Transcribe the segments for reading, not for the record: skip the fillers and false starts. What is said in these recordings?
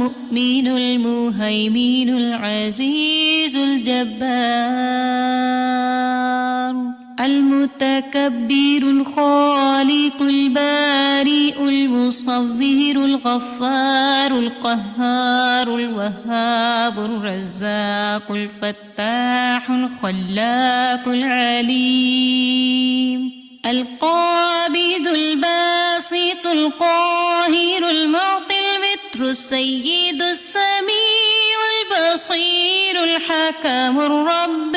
المؤمن المهيمن العزيز الجبار المتكبر الخالق البارئ المصور الغفار القهار الوهاب الرزاق الفتاح الخلاق العليم القابض الباسط القاهر المعطي المتر السيد السميع البصير الحكم الرب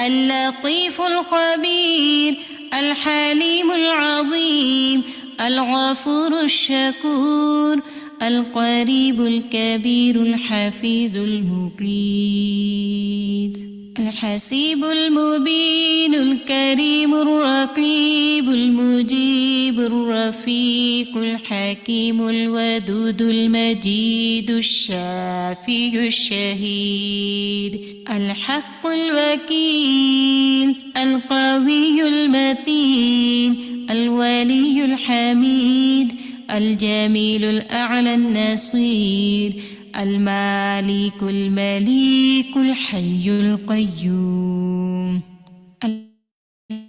اللطيف الخبير الحليم العظيم الغفور الشكور القريب الكبير الحفيظ المقيت الحسيب المبين الكريم الرقيب المجيب الرفيق الحكيم الودود المجيد الشافي الشهيد الحق الوكيل القوي المتين الولي الحميد الجميل الأعلى النصير المالك المليك الحي القيوم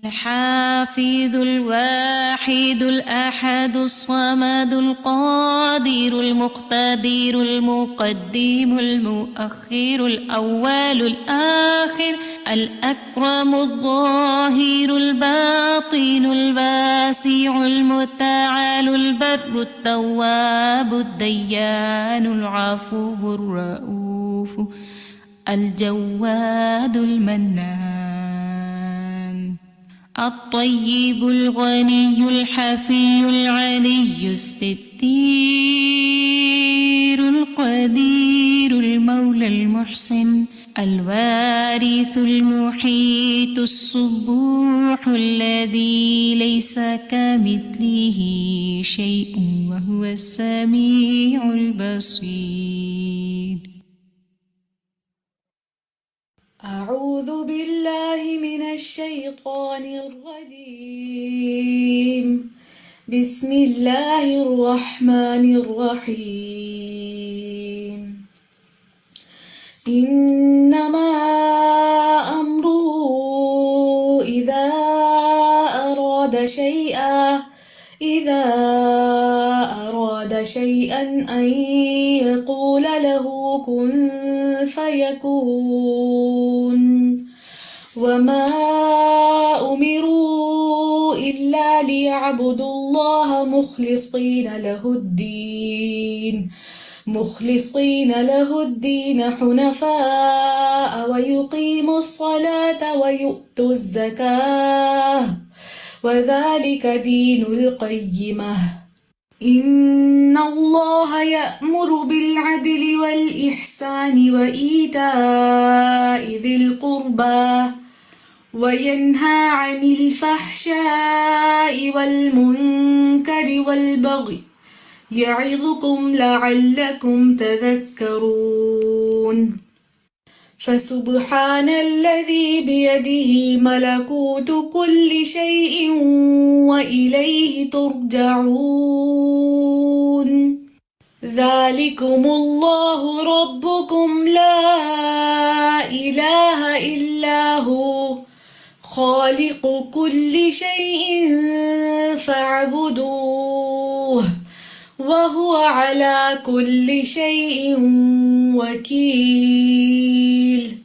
الحافظ الواحد الأحد الصمد القادر المقتدر المقدم المؤخر الأول الآخر الأكرم الظاهر الباطن الواسع المتعال البر التواب الديان العفو الرؤوف الجواد المنان الطيب الغني الحفي العلي الستير القدير المولى المحسن الوارث المحيط الصبوح الذي ليس كمثله شيء وهو السميع البصير. أعوذ بالله من الشيطان الرجيم. بسم الله الرحمن الرحيم. إنما أمره إذا أراد شيئا أن يقول له كن فيكون. وما أمروا إلا ليعبدوا الله مخلصين له الدين حنفاء ويقيموا الصلاة ويؤتوا الزكاة وذلك دين القيمة. إن الله يأمر بالعدل والإحسان وإيتاء ذي القربى وينهى عن الفحشاء والمنكر والبغي يعظكم لعلكم تذكرون. فسبحان الذي بيده ملكوت كل شيء وإليه ترجعون. ذلكم الله ربكم لا إله إلا هو خالق كل شيء فاعبدوه وهو على كل شيء وكيل.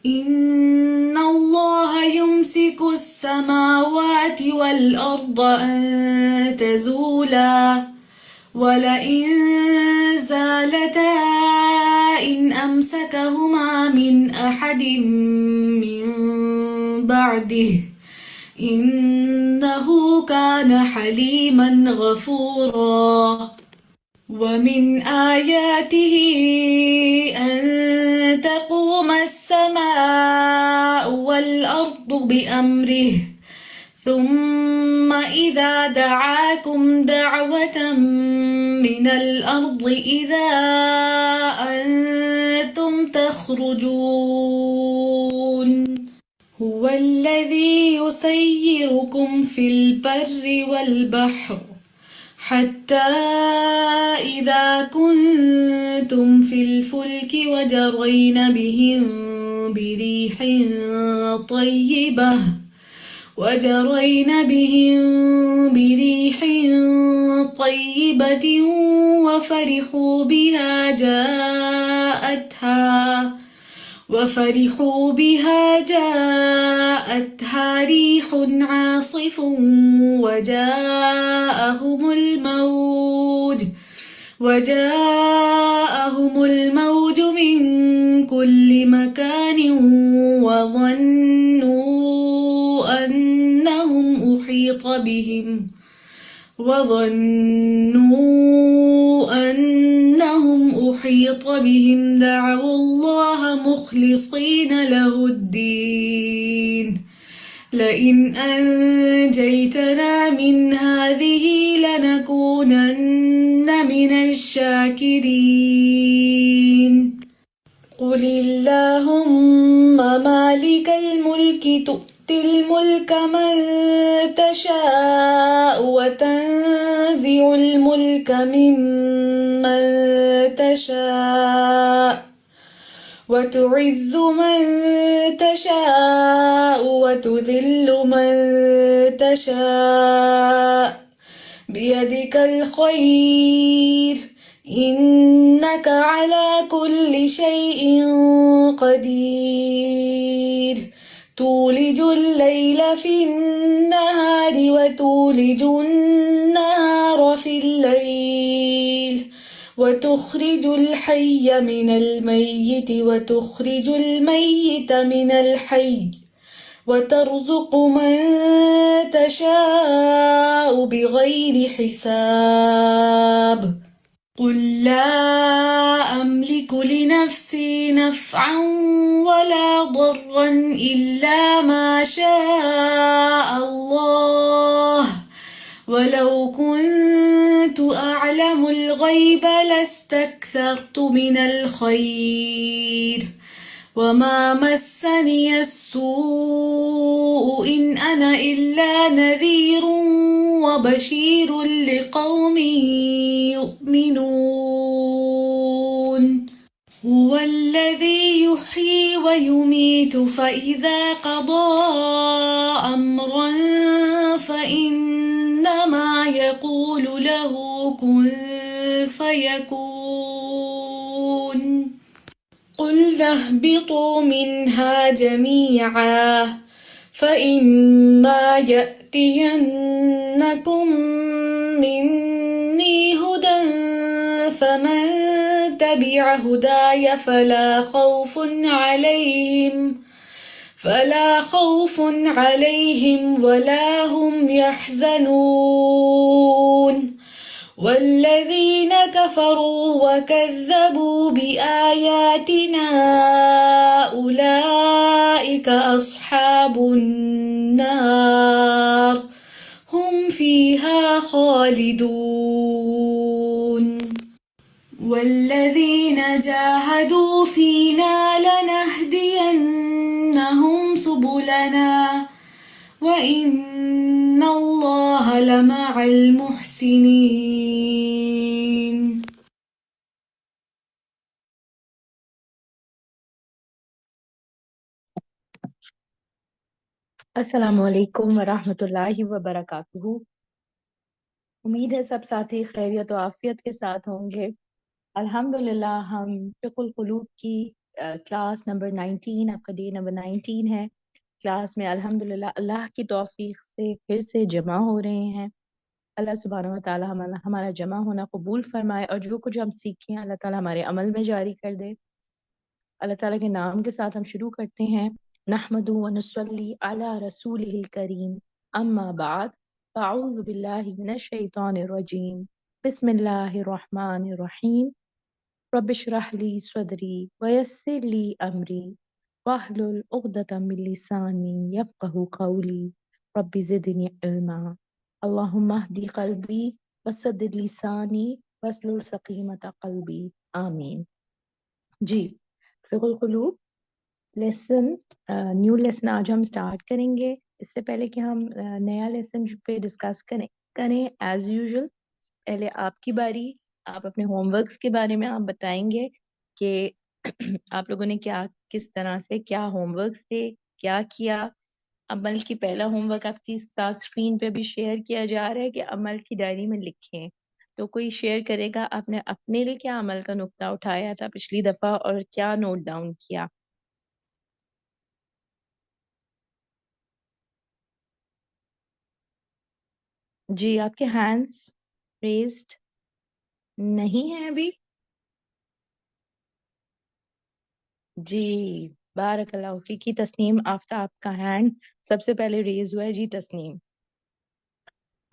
إن الله يمسك السماوات والأرض أن تزولا ولئن زالتا إن أمسكهما من أحد من بعده إنه كان حليما غفورا. ومن آياته أن تقوم السماء والأرض بأمره ثم إذا دعاكم دعوة من الأرض إذا أنتم تخرجون. هو الذي يسيركم في البر والبحر حتى إذا كنتم في الفلك وجرين بهم بريح طيبة وفرحوا بها جاءتها ريح عاصف وجاءهم الموج من كل مكان وظنوا أنهم أحيط بهم دعوا الله مخلصين له الدين لئن أنجيتنا من هذه لنكونن من الشاكرين قل اللهم مالك الملك تؤتي الملك من تشاء وتنزع الملك ممن تشاء وتعز من تشاء وتذل من تشاء بيدك الخير إنك على كل شيء قدير تولج الليل في النهار وتولج النهار في الليل وتخرج الحي من الميت وتخرج الميت من الحي وترزق من تشاء بغير حساب قل لا أملك لنفسي نفعا ولا ضرا إلا ما شاء الله ولو كنت أعلم الغيب لاستكثرت من الخير وما مسني السوء إن أنا إلا نذير وبشير لقوم يؤمنون هو الذي يحيي ويميت فإذا قضى أمرا فإنما يقول له كن فيكون قل اهبطوا منها جميعا فإما يأتينكم مني هدى فمن تبع هداي فلا خوف عليهم ولا هم يحزنون والذين كفروا وكذبوا بآياتنا أولئك أصحاب النار هم فيها خالدون والذين جاهدوا فينا لنهدينهم سبلنا وإن الله لمع المحسنين السلام علیکم ورحمۃ اللہ وبرکاتہ۔ امید ہے سب ساتھی خیریت و عافیت کے ساتھ ہوں گے۔ الحمدللہ ہم فقہ القلوب کی کلاس نمبر 19، آپ کا ڈے نمبر 19 ہے۔ کلاس میں الحمدللہ اللہ کی توفیق سے پھر سے جمع ہو رہے ہیں۔ اللہ سبحانہ و تعالی ہمارا جمع ہونا قبول فرمائے، اور جو کچھ ہم سیکھیں اللہ تعالی ہمارے عمل میں جاری کر دے۔ اللہ تعالیٰ کے نام کے ساتھ ہم شروع کرتے ہیں۔ نحمد و نصلی علی رسولہ الکریم، اما بعد فاعوذ باللہ من الشیطان الرجیم، بسم اللہ الرحمن الرحیم۔ رب اشرح لی صدری ویسر لی امری واحلل عقدۃ من لسانی یفقہوا قولی رب زدنی علما۔ اللہم اہدی قلبی وسدد لسانی واسلل سقیمۃ قلبی، آمین۔ جی، فقہ القلوب لیسن، نیو لیسن آج ہم سٹارٹ کریں گے۔ اس سے پہلے کہ ہم نیا لیسن پہ ڈسکس کریں ایز یوزول پہلے آپ کی باری. آپ اپنے ہوم ورکس کے بارے میں آپ بتائیں گے کہ آپ لوگوں نے کس طرح سے کیا ہوم ورکس تھے, کیا کیا. عمل کی پہلا ہوم ورک آپ کی ساتھ اسکرین پہ بھی شیئر کیا جا رہا ہے کہ عمل کی ڈائری میں لکھیں. تو کوئی شیئر کرے گا آپ نے اپنے لیے کیا عمل کا نقطہ اٹھایا تھا پچھلی دفعہ اور کیا نوٹ ڈاؤن کیا؟ جی, آپ کے ہینڈس ریزڈ نہیں ہیں ابھی. جی, بارک اللہ فیکی. تسنیم آفتاب کا ہینڈ سب سے پہلے ریز ہوا ہے. جی تسنیم.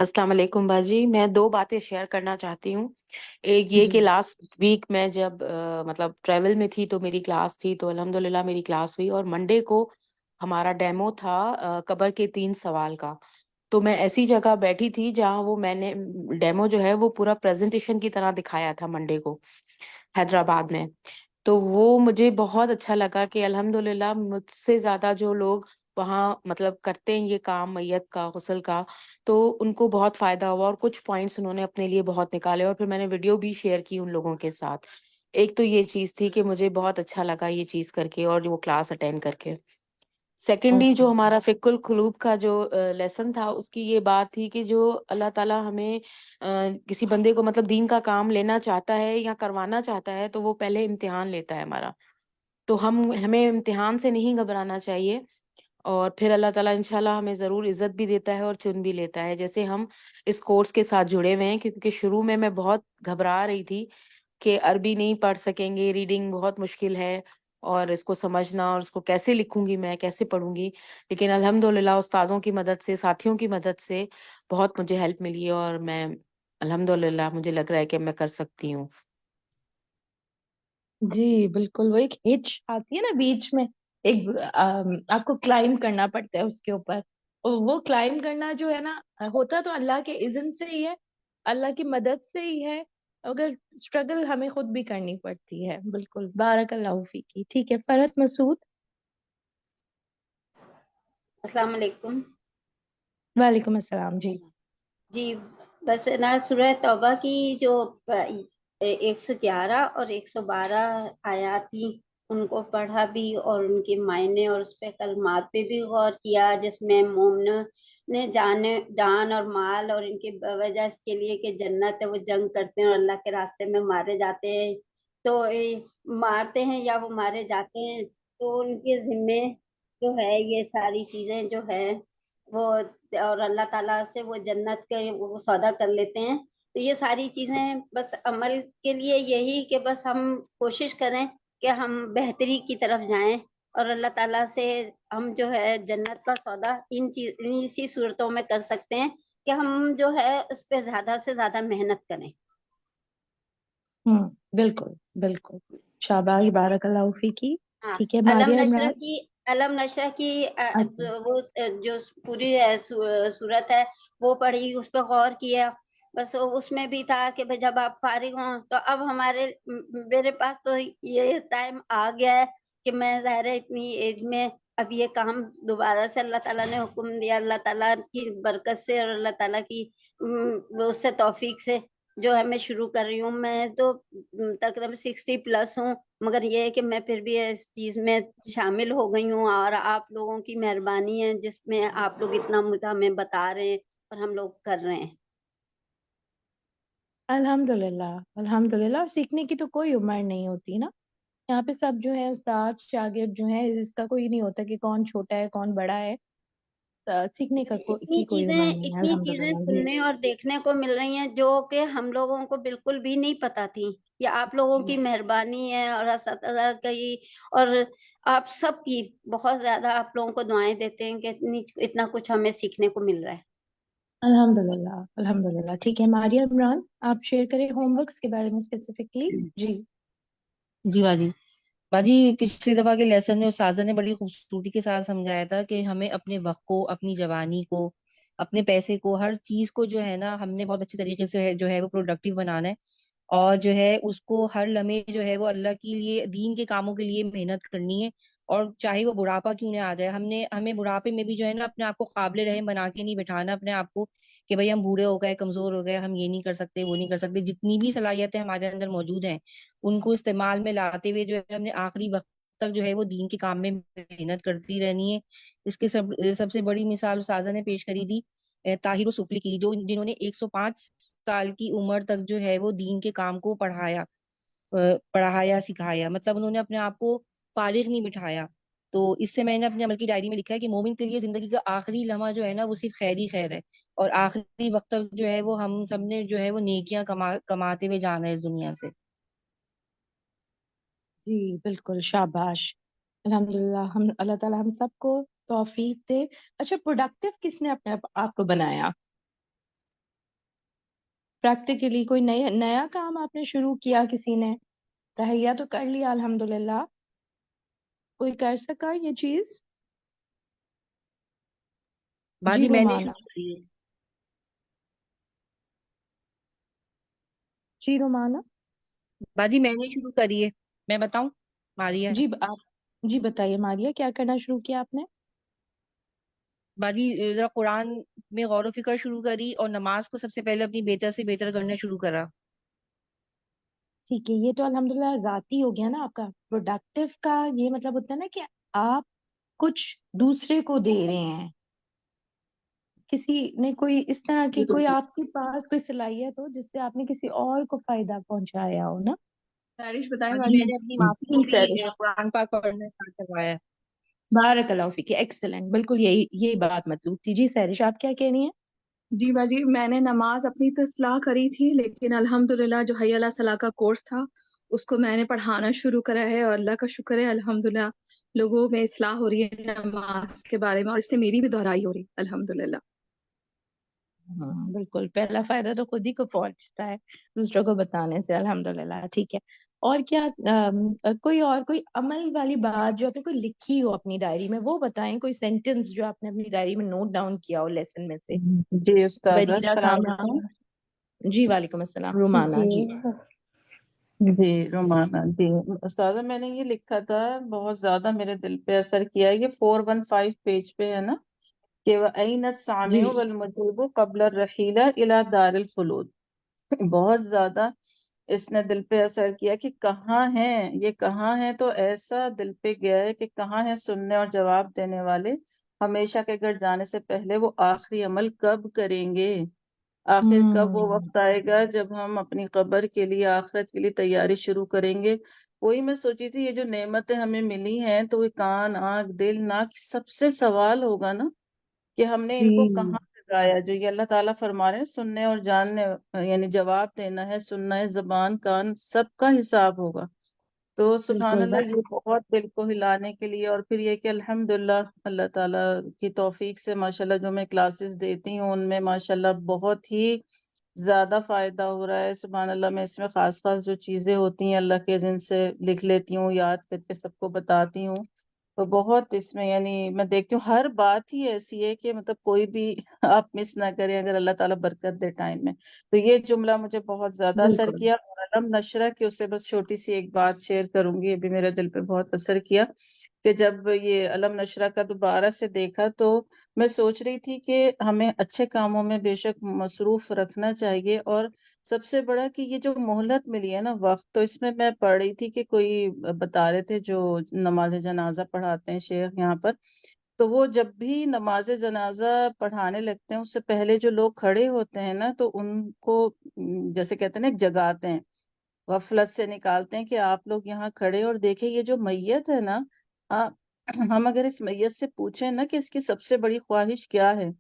السلام علیکم باجی. میں 2 باتیں شیئر کرنا چاہتی ہوں. ایک یہ جی کہ لاسٹ ویک میں جب مطلب ٹریول میں تھی تو میری کلاس تھی, تو الحمدللہ میری کلاس ہوئی, اور منڈے کو ہمارا ڈیمو تھا قبر کے 3 سوال کا. تو میں ایسی جگہ بیٹھی تھی جہاں وہ میں نے ڈیمو جو ہے وہ پورا پریزنٹیشن کی طرح دکھایا تھا منڈے کو حیدرآباد میں. تو وہ مجھے بہت اچھا لگا کہ الحمدللہ مجھ سے زیادہ جو لوگ وہاں مطلب کرتے ہیں یہ کام میت کا غسل کا, تو ان کو بہت فائدہ ہوا, اور کچھ پوائنٹس انہوں نے اپنے لیے بہت نکالے, اور پھر میں نے ویڈیو بھی شیئر کی ان لوگوں کے ساتھ. ایک تو یہ چیز تھی کہ مجھے بہت اچھا لگا یہ چیز کر کے اور وہ کلاس اٹینڈ کر کے. سیکنڈلی جو ہمارا فقہ القلوب کا جو لیسن تھا اس کی یہ بات تھی کہ جو اللہ تعالیٰ ہمیں کسی بندے کو مطلب دین کا کام لینا چاہتا ہے یا کروانا چاہتا ہے تو وہ پہلے امتحان لیتا ہے ہمارا. تو ہمیں امتحان سے نہیں گھبرانا چاہیے, اور پھر اللہ تعالیٰ انشاءاللہ ہمیں ضرور عزت بھی دیتا ہے اور چن بھی لیتا ہے. جیسے ہم اس کورس کے ساتھ جڑے ہوئے ہیں, کیونکہ شروع میں بہت گھبرا رہی تھی کہ عربی نہیں پڑھ سکیں گے, ریڈنگ بہت مشکل ہے, اور اس کو سمجھنا اور اس کو کیسے لکھوں گی میں, کیسے پڑھوں گی. لیکن الحمدللہ استادوں کی مدد سے, ساتھیوں کی مدد سے بہت مجھے ہیلپ ملی ہے, اور میں الحمدللہ مجھے لگ رہا ہے کہ میں کر سکتی ہوں. جی بالکل. وہ ایک ہچ آتی ہے نا بیچ میں, ایک آپ کو کلائم کرنا پڑتا ہے اس کے اوپر. وہ کلائم کرنا جو ہے نا ہوتا تو اللہ کے اذن سے ہی ہے, اللہ کی مدد سے ہی ہے, اگر اسٹرگل ہمیں خود بھی کرنی پڑتی ہے. بالکل, بارک اللہ فیکی. ٹھیک ہے, فرحت مسعود. السلام علیکم. وعلیکم السلام. جی جی بس نا سورہ توبہ کی جو 111 اور 112 آیات تھی ان کو پڑھا بھی, اور ان کے معنی اور اس پہ کلمات پہ بھی غور کیا, جس میں مومن نے جان اور مال اور ان کی وجہ اس کے لیے کہ جنت ہے وہ جنگ کرتے ہیں اور اللہ کے راستے میں مارے جاتے ہیں. تو مارتے ہیں یا وہ مارے جاتے ہیں تو ان کے ذمے جو ہے یہ ساری چیزیں جو ہے وہ, اور اللہ تعالیٰ سے وہ جنت کے وہ سودا کر لیتے ہیں. تو یہ ساری چیزیں بس عمل کے لیے یہی کہ بس ہم کوشش کریں کہ ہم بہتری کی طرف جائیں, اور اللہ تعالیٰ سے ہم جو ہے جنت کا سودا اسی صورتوں میں کر سکتے ہیں کہ ہم جو ہے اس پہ زیادہ سے زیادہ محنت کریں. بالکل بالکل. شاباش, بارک اللہ فیکی. ہاں, ٹھیک ہے, علم ماریہ نشرہ عمران. کی علم نشرہ کی اچھا, وہ جو پوری صورت ہے وہ پڑھی, اس پہ غور کیا. بس اس میں بھی تھا کہ جب آپ فارغ ہوں تو اب میرے پاس تو یہ ٹائم آ گیا ہے کہ میں ظاہر ہے اتنی ایج میں اب یہ کام دوبارہ سے اللہ تعالیٰ نے حکم دیا, اللہ تعالیٰ کی برکت سے اور اللہ تعالیٰ کی اس سے توفیق سے جو ہے میں شروع کر رہی ہوں. میں تو تقریباً 60+ ہوں, مگر یہ ہے کہ میں پھر بھی اس چیز میں شامل ہو گئی ہوں, اور آپ لوگوں کی مہربانی ہے جس میں آپ لوگ اتنا ہمیں بتا رہے ہیں اور ہم لوگ کر رہے ہیں. الحمدللہ الحمدللہ. سیکھنے کی تو کوئی عمر نہیں ہوتی نا, یہاں پہ سب جو ہے استاد شاگرد جو ہے, اس کا کوئی نہیں ہوتا کہ کون چھوٹا ہے کون بڑا ہے. سیکھنے کی کوئی عمر نہیں ہے. اتنی چیزیں الحمدللہ. جی سننے اور دیکھنے کو مل رہی ہیں جو کہ ہم لوگوں کو بالکل بھی نہیں پتا تھی. یہ آپ لوگوں کی مہربانی ہے, اور اساتذہ کی اور آپ سب کی بہت زیادہ آپ لوگوں کو دعائیں دیتے ہیں کہ اتنا کچھ ہمیں سیکھنے کو مل رہا ہے. الحمدللہ الحمدللہ. ٹھیک ہے, ماریہ عمران, آپ شیئر کریں ہوم ورکس کے بارے میں اسپیسیفکلی. جی جی باجی پچھلی دفعہ کے لیسن میں استاذہ نے بڑی خوبصورتی کے ساتھ سمجھایا تھا کہ ہمیں اپنے وقت کو, اپنی جوانی کو, اپنے پیسے کو, ہر چیز کو جو ہے نا ہم نے بہت اچھے طریقے سے جو ہے وہ پروڈکٹیو بنانا ہے, اور جو ہے اس کو ہر لمحے جو ہے وہ اللہ کے لیے, دین کے کاموں کے لیے محنت کرنی ہے. اور چاہے وہ بڑھاپا کیوں نہ آ جائے، ہمیں بڑھاپے میں بھی جو ہے نا اپنے آپ کو قابل رحم بنا کے نہیں بٹھانا اپنے آپ کو کہ بھائی ہم بوڑھے ہو گئے، کمزور ہو گئے، ہم یہ نہیں کر سکتے، وہ نہیں کر سکتے. جتنی بھی صلاحیتیں ہمارے اندر موجود ہیں ان کو استعمال میں لاتے ہوئے جو ہے ہم نے آخری وقت تک جو ہے وہ دین کے کام میں محنت کرتی رہنی ہے. اس کے سب سے بڑی مثال استاذہ نے پیش کری تھی طاہر و سفلی کی، جنہوں نے 105 سال کی عمر تک جو ہے وہ دین کے کام کو پڑھایا سکھایا. مطلب انہوں نے اپنے آپ کو فارغ نہیں بٹھایا. تو اس سے میں نے اپنے عمل کی ڈائری میں لکھا ہے کہ مومن کے لیے زندگی کا آخری لمحہ جو ہے نا وہ صرف خیر ہی خیر ہے، اور آخری وقت تک جو ہے وہ ہم سب نے جو ہے وہ نیکیاں کماتے ہوئے جانا ہے اس دنیا سے. جی بالکل، شاباش. الحمدللہ، ہم اللہ تعالیٰ ہم سب کو توفیق دے. اچھا، پروڈکٹیو کس نے اپنے آپ کو بنایا؟ پریکٹیکلی کوئی نیا کام آپ نے شروع کیا، کسی نے تہیا تو کر لیا الحمدللہ، کوئی کر سکا یہ چیز؟ جی باجی میں نے رومانہ. شروع کری ہے. جی رومانہ. باجی میں نے شروع کری ہے، میں بتاؤں ماریہ؟ جی آپ جی بتائیے ماریہ، کیا کرنا شروع کیا آپ نے؟ باجی ذرا قرآن میں غور و فکر شروع کری، اور نماز کو سب سے پہلے اپنی بہتر سے بہتر کرنا شروع کرا. ٹھیک ہے، یہ تو الحمدللہ ذاتی ہو گیا نا آپ کا. پروڈکٹیو کا یہ مطلب ہوتا ہے نا کہ آپ کچھ دوسرے کو دے رہے ہیں، کسی نے کوئی اس طرح کی کوئی آپ کے پاس کوئی صلاحیت ہو جس سے آپ نے کسی اور کو فائدہ پہنچایا ہو نا. تاریش بتائیں باجی باجی. میں نے اپنی ماسی کو جی بھی سر، قرآن پاک پڑھنا اسٹارٹ کروایا ہے. بارک اللہ فیک، ایکسلنٹ. بالکل یہی بات مطلوب تھی. جی سہرش، آپ کیا کہہ رہی ہیں؟ جی باجی، میں نے نماز اپنی تو اصلاح کری تھی، لیکن الحمدللہ جو حی علی صلاح کا کورس تھا اس کو میں نے پڑھانا شروع کرا ہے، اور اللہ کا شکر ہے الحمدللہ لوگوں میں اصلاح ہو رہی ہے نماز کے بارے میں، اور اس سے میری بھی دہرائی ہو رہی ہے الحمدللہ. بالکل، پہلا فائدہ تو خود ہی کو پہنچتا ہے دوسروں کو بتانے سے. الحمدللہ. ٹھیک ہے، اور کیا کوئی عمل والی بات جو آپ نے کوئی لکھی ہو اپنی ڈائری میں وہ بتائیں، کوئی سینٹنس جو آپ نے اپنی ڈائری میں نوٹ ڈاؤن کیا ہو لیسن میں سے. جی استاذہ بریرہ السلام کامران. علیکم. جی وعلیکم السلام. رومانہ. جی جی جی رومانہ جی. استاذہ میں نے یہ لکھا تھا، بہت زیادہ میرے دل پہ اثر کیا ہے، یہ 415 پیج پہ ہے نا، کہ وَأَيْنَ جی السَّامِعُ وَالْمُجِيبُ قَبْلَ الرَّحِيلِ إِلَى دَارِ الْخُلُودِ. بہت زیادہ اس نے دل پہ اثر کیا کہ کہاں ہیں یہ، کہاں ہیں، تو ایسا دل پہ گیا ہے کہ کہاں ہیں سننے اور جواب دینے والے، ہمیشہ کے گھر جانے سے پہلے وہ آخری عمل کب کریں گے. آخر کب وہ وقت آئے گا جب ہم اپنی قبر کے لیے، آخرت کے لیے تیاری شروع کریں گے. وہی میں سوچی تھی، یہ جو نعمتیں ہمیں ملی ہیں تو یہ کان، آنکھ، دل، ناک، سب سے سوال ہوگا نا کہ ہم نے ان کو جی کہاں لگایا. جو یہ اللہ تعالیٰ فرما رہے ہیں سننے اور جاننے، یعنی جواب دینا ہے، سننا ہے، زبان، کان، سب کا حساب ہوگا. تو سبحان بالکل. اللہ، یہ بہت دل کو ہلانے کے لیے، اور پھر یہ کہ الحمدللہ اللہ تعالیٰ کی توفیق سے ماشاءاللہ جو میں کلاسز دیتی ہوں ان میں ماشاءاللہ بہت ہی زیادہ فائدہ ہو رہا ہے. سبحان اللہ، میں اس میں خاص جو چیزیں ہوتی ہیں اللہ کے، جن سے لکھ لیتی ہوں، یاد کر کے سب کو بتاتی ہوں. تو بہت اس میں یعنی میں دیکھتی ہوں ہر بات ہی ایسی ہے کہ مطلب کوئی بھی آپ مس نہ کریں اگر اللہ تعالیٰ برکت دے ٹائم میں. تو یہ جملہ مجھے بہت زیادہ اثر بالکل کیا. اور علم نشرہ کی اس سے بس چھوٹی سی ایک بات شیئر کروں گی، یہ بھی میرے دل پہ بہت اثر کیا کہ جب یہ علم نشرہ کا دوبارہ سے دیکھا تو میں سوچ رہی تھی کہ ہمیں اچھے کاموں میں بے شک مصروف رکھنا چاہیے. اور سب سے بڑا کہ یہ جو مہلت ملی ہے نا وقت، تو اس میں پڑھ رہی تھی کہ کوئی بتا رہے تھے جو نماز جنازہ پڑھاتے ہیں شیخ یہاں پر، تو وہ جب بھی نماز جنازہ پڑھانے لگتے ہیں اس سے پہلے جو لوگ کھڑے ہوتے ہیں نا تو ان کو جیسے کہتے ہیں نا ایک جگاتے ہیں، غفلت سے نکالتے ہیں کہ آپ لوگ یہاں کھڑے اور دیکھیں یہ جو میت ہے نا، ہم اگر اس میت سے پوچھیں نا کہ اس کی سب سے بڑی خواہش کیا ہے،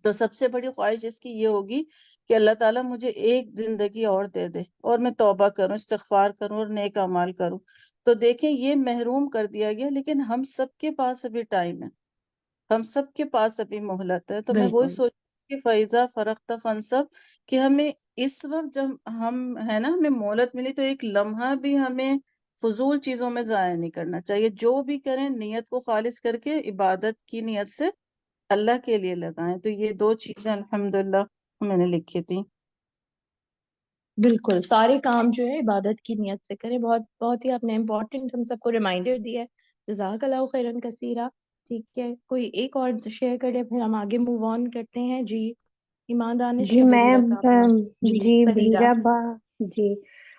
تو سب سے بڑی خواہش اس کی یہ ہوگی کہ اللہ تعالیٰ مجھے ایک زندگی اور دے دے اور میں توبہ کروں، استغفار کروں اور نیک اعمال کروں. تو دیکھیں یہ محروم کر دیا گیا، لیکن ہم سب کے پاس ابھی ٹائم ہے، ہم سب کے پاس ابھی مہلت ہے. تو میں وہی بالکل سوچ کہ فَإِذَا فَرَغْتَ فَانْصَبْ، کہ ہمیں اس وقت جب ہم ہے نا ہمیں مہلت ملی تو ایک لمحہ بھی ہمیں فضول چیزوں میں ضائع نہیں کرنا چاہیے. جو بھی کریں نیت کو خالص کر کے عبادت کی نیت سے اللہ کے لیے لگائیں. تو یہ دو چیزیں الحمدللہ میں نے لکھی تھی. بالکل، سارے کام جو ہے عبادت کی نیت سے کریں. بہت بہت ہی آپ نے امپورٹنٹ ہم سب کو ریمائنڈر دیا ہے. جزاک اللہ خیرن کثیرہ. ٹھیک ہے, کوئی ایک اور شیئر کرے, پھر ہم آگے موو آن کرتے ہیں. جی ایمان دانش جی یا میں بحیرہ صاحبہ؟ جی جی بحیرہ. بحیرہ با جی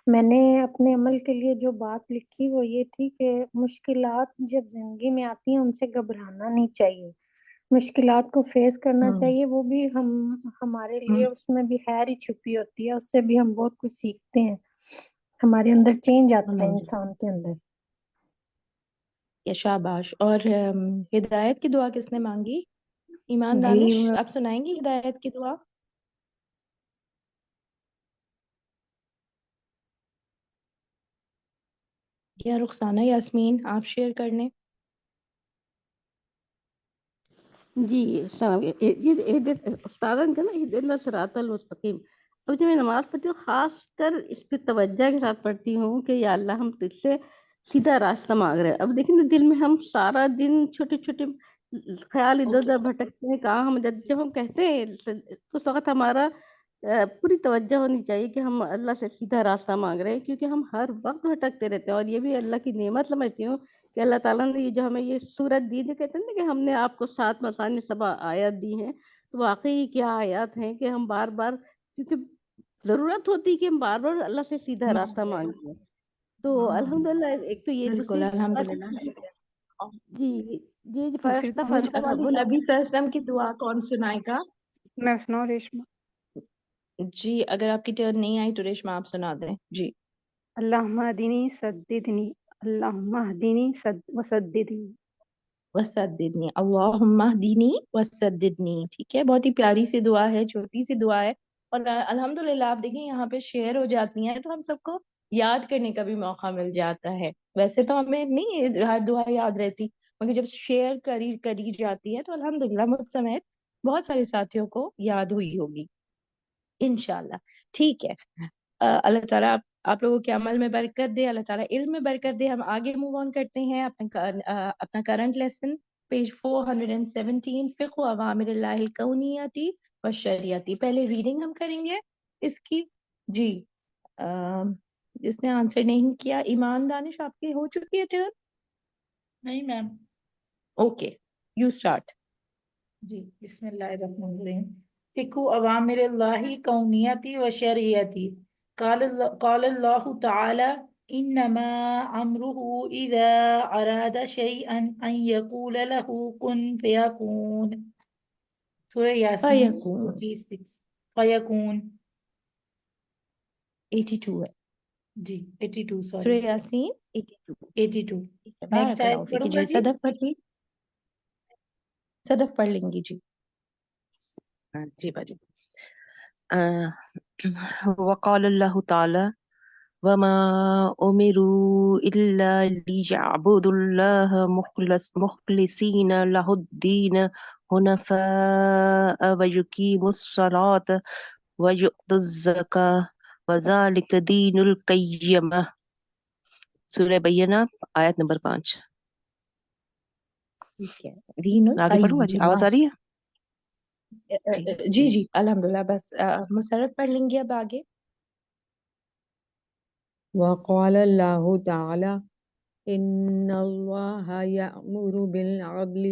میں نے اپنے عمل کے لیے جو بات لکھی وہ یہ تھی کہ مشکلات جب زندگی میں آتی ہیں ان سے گھبرانا نہیں چاہیے, مشکلات کو فیس کرنا ہوں چاہیے. وہ بھی ہمارے لیے اس میں بھی خیر ہی چھپی ہوتی ہے, اس سے بھی ہم بہت کچھ سیکھتے ہیں, ہمارے اندر چینج آتا ہے الحمدللہ. انسان کے اندر. یا شاباش. اور ہدایت کی دعا کس نے مانگی؟ ایمان جی دانش, آپ سنائیں گی ہدایت کی دعا؟ یا رخسانہ یاسمین آپ شیئر کر لیں. جی السلام یہ استادن کا نا اہدنا صراط المستقیم. اب جب میں نماز پڑھتی ہوں خاص کر اس پہ توجہ کے ساتھ پڑھتی ہوں کہ یا اللہ ہم تجھ سے سیدھا راستہ مانگ رہے ہیں. اب دیکھیں نا دل میں ہم سارا دن چھوٹے چھوٹے خیال ادھر ادھر بھٹکتے ہیں, کہاں ہم جب ہم کہتے ہیں اس وقت ہمارا پوری توجہ ہونی چاہیے کہ ہم اللہ سے سیدھا راستہ مانگ رہے ہیں, کیونکہ ہم ہر وقت بھٹکتے رہتے ہیں. اور یہ بھی اللہ کی نعمت سمجھتی ہوں کہ اللہ تعالیٰ نے یہ جو ہمیں یہ سورت دی, جو کہتے ہیں نا کہ ہم نے آپ کو 7 مثانی 7 آیات دی ہیں, تو واقعی کیا آیات ہیں کہ ہم بار بار, کیونکہ ضرورت ہوتی ہے کہ ہم بار بار اللہ سے سیدھا راستہ مانگیں. تو الحمدللہ ایک تو یہ بالکل دوسری الحمدللہ. جی یہ دوسری فرشتہ کون فرشتہ والی وہ بات. نبی صلی اللہ علیہ وسلم کی دعا کون سنائے گا؟ میں سناؤں ریشما؟ جی اگر آپ کی ٹرن نہیں آئی تو ریشما آپ سنا دیں. جی اللہم اہدنی سددنی، اللہم اہدنی وسددنی. وسددنی, اللہم اہدنی وسددنی. ٹھیک ہے, بہت ہی پیاری سی دعا ہے, چھوٹی سی دعا ہے, اور الحمدللہ آپ دیکھیں یہاں پہ شیئر ہو جاتی ہیں تو ہم سب کو یاد کرنے کا بھی موقع مل جاتا ہے. ویسے تو ہمیں نہیں ہر دعا یاد رہتی, مگر جب شیئر کری جاتی ہے تو الحمدللہ مجھ سمیت بہت سارے ساتھیوں کو یاد ہوئی ہوگی انشاءاللہ. ٹھیک ہے, اللہ تعالیٰ آپ لوگوں کے عمل میں برکت دے, اللہ تعالیٰ علم میں برکت دے. ہم آگے موو آن کرتے ہیں اپنا کرنٹ لیسن پیج 417, فقہ اوامر اللہ الکونیاتی و شریعتی. پہلے ریڈنگ ہم کریں گے اس کی. جی جس نے آنسر نہیں کیا, ایمان دانش آپ کی ہو چکی ہے ٹرن؟ نہیں میم. Okay you start. جی بسم اللہ الرحمن الرحیم. فقہ اوامر اللہ کونیتی و شریعتی. قال اللہ تعالی انما امره اذا اراد شيئا ان يقول له كن فيكون. سورہ یاسین فیکون 86. فیکون 82 ہے. جی 82 سورہ سوری یاسین 82. 82. ٹھیک ہے, نیکسٹ بارک اللہ آیت فیک. پڑھوں گا جی جی. صدف پڑھ لی, صدف پڑھ لیں گی. جی جی باجی. وقال الله تعالى وما أمروا إلا ليعبدوا الله مخلصين له الدين حنفاء ويقيموا الصلاة ويؤتوا الزكاة وذلك دين القيمة. سورہ بینہ آیت نمبر 5. ٹھیک ہے, دین آگے پڑھوں گا جی, القیمہ. آواز آ رہی ہے؟ جی جی الحمدللہ. بس مسرت پڑھ لیں گے اب آگے. وقال الله تعالى إن الله يأمر بالعدل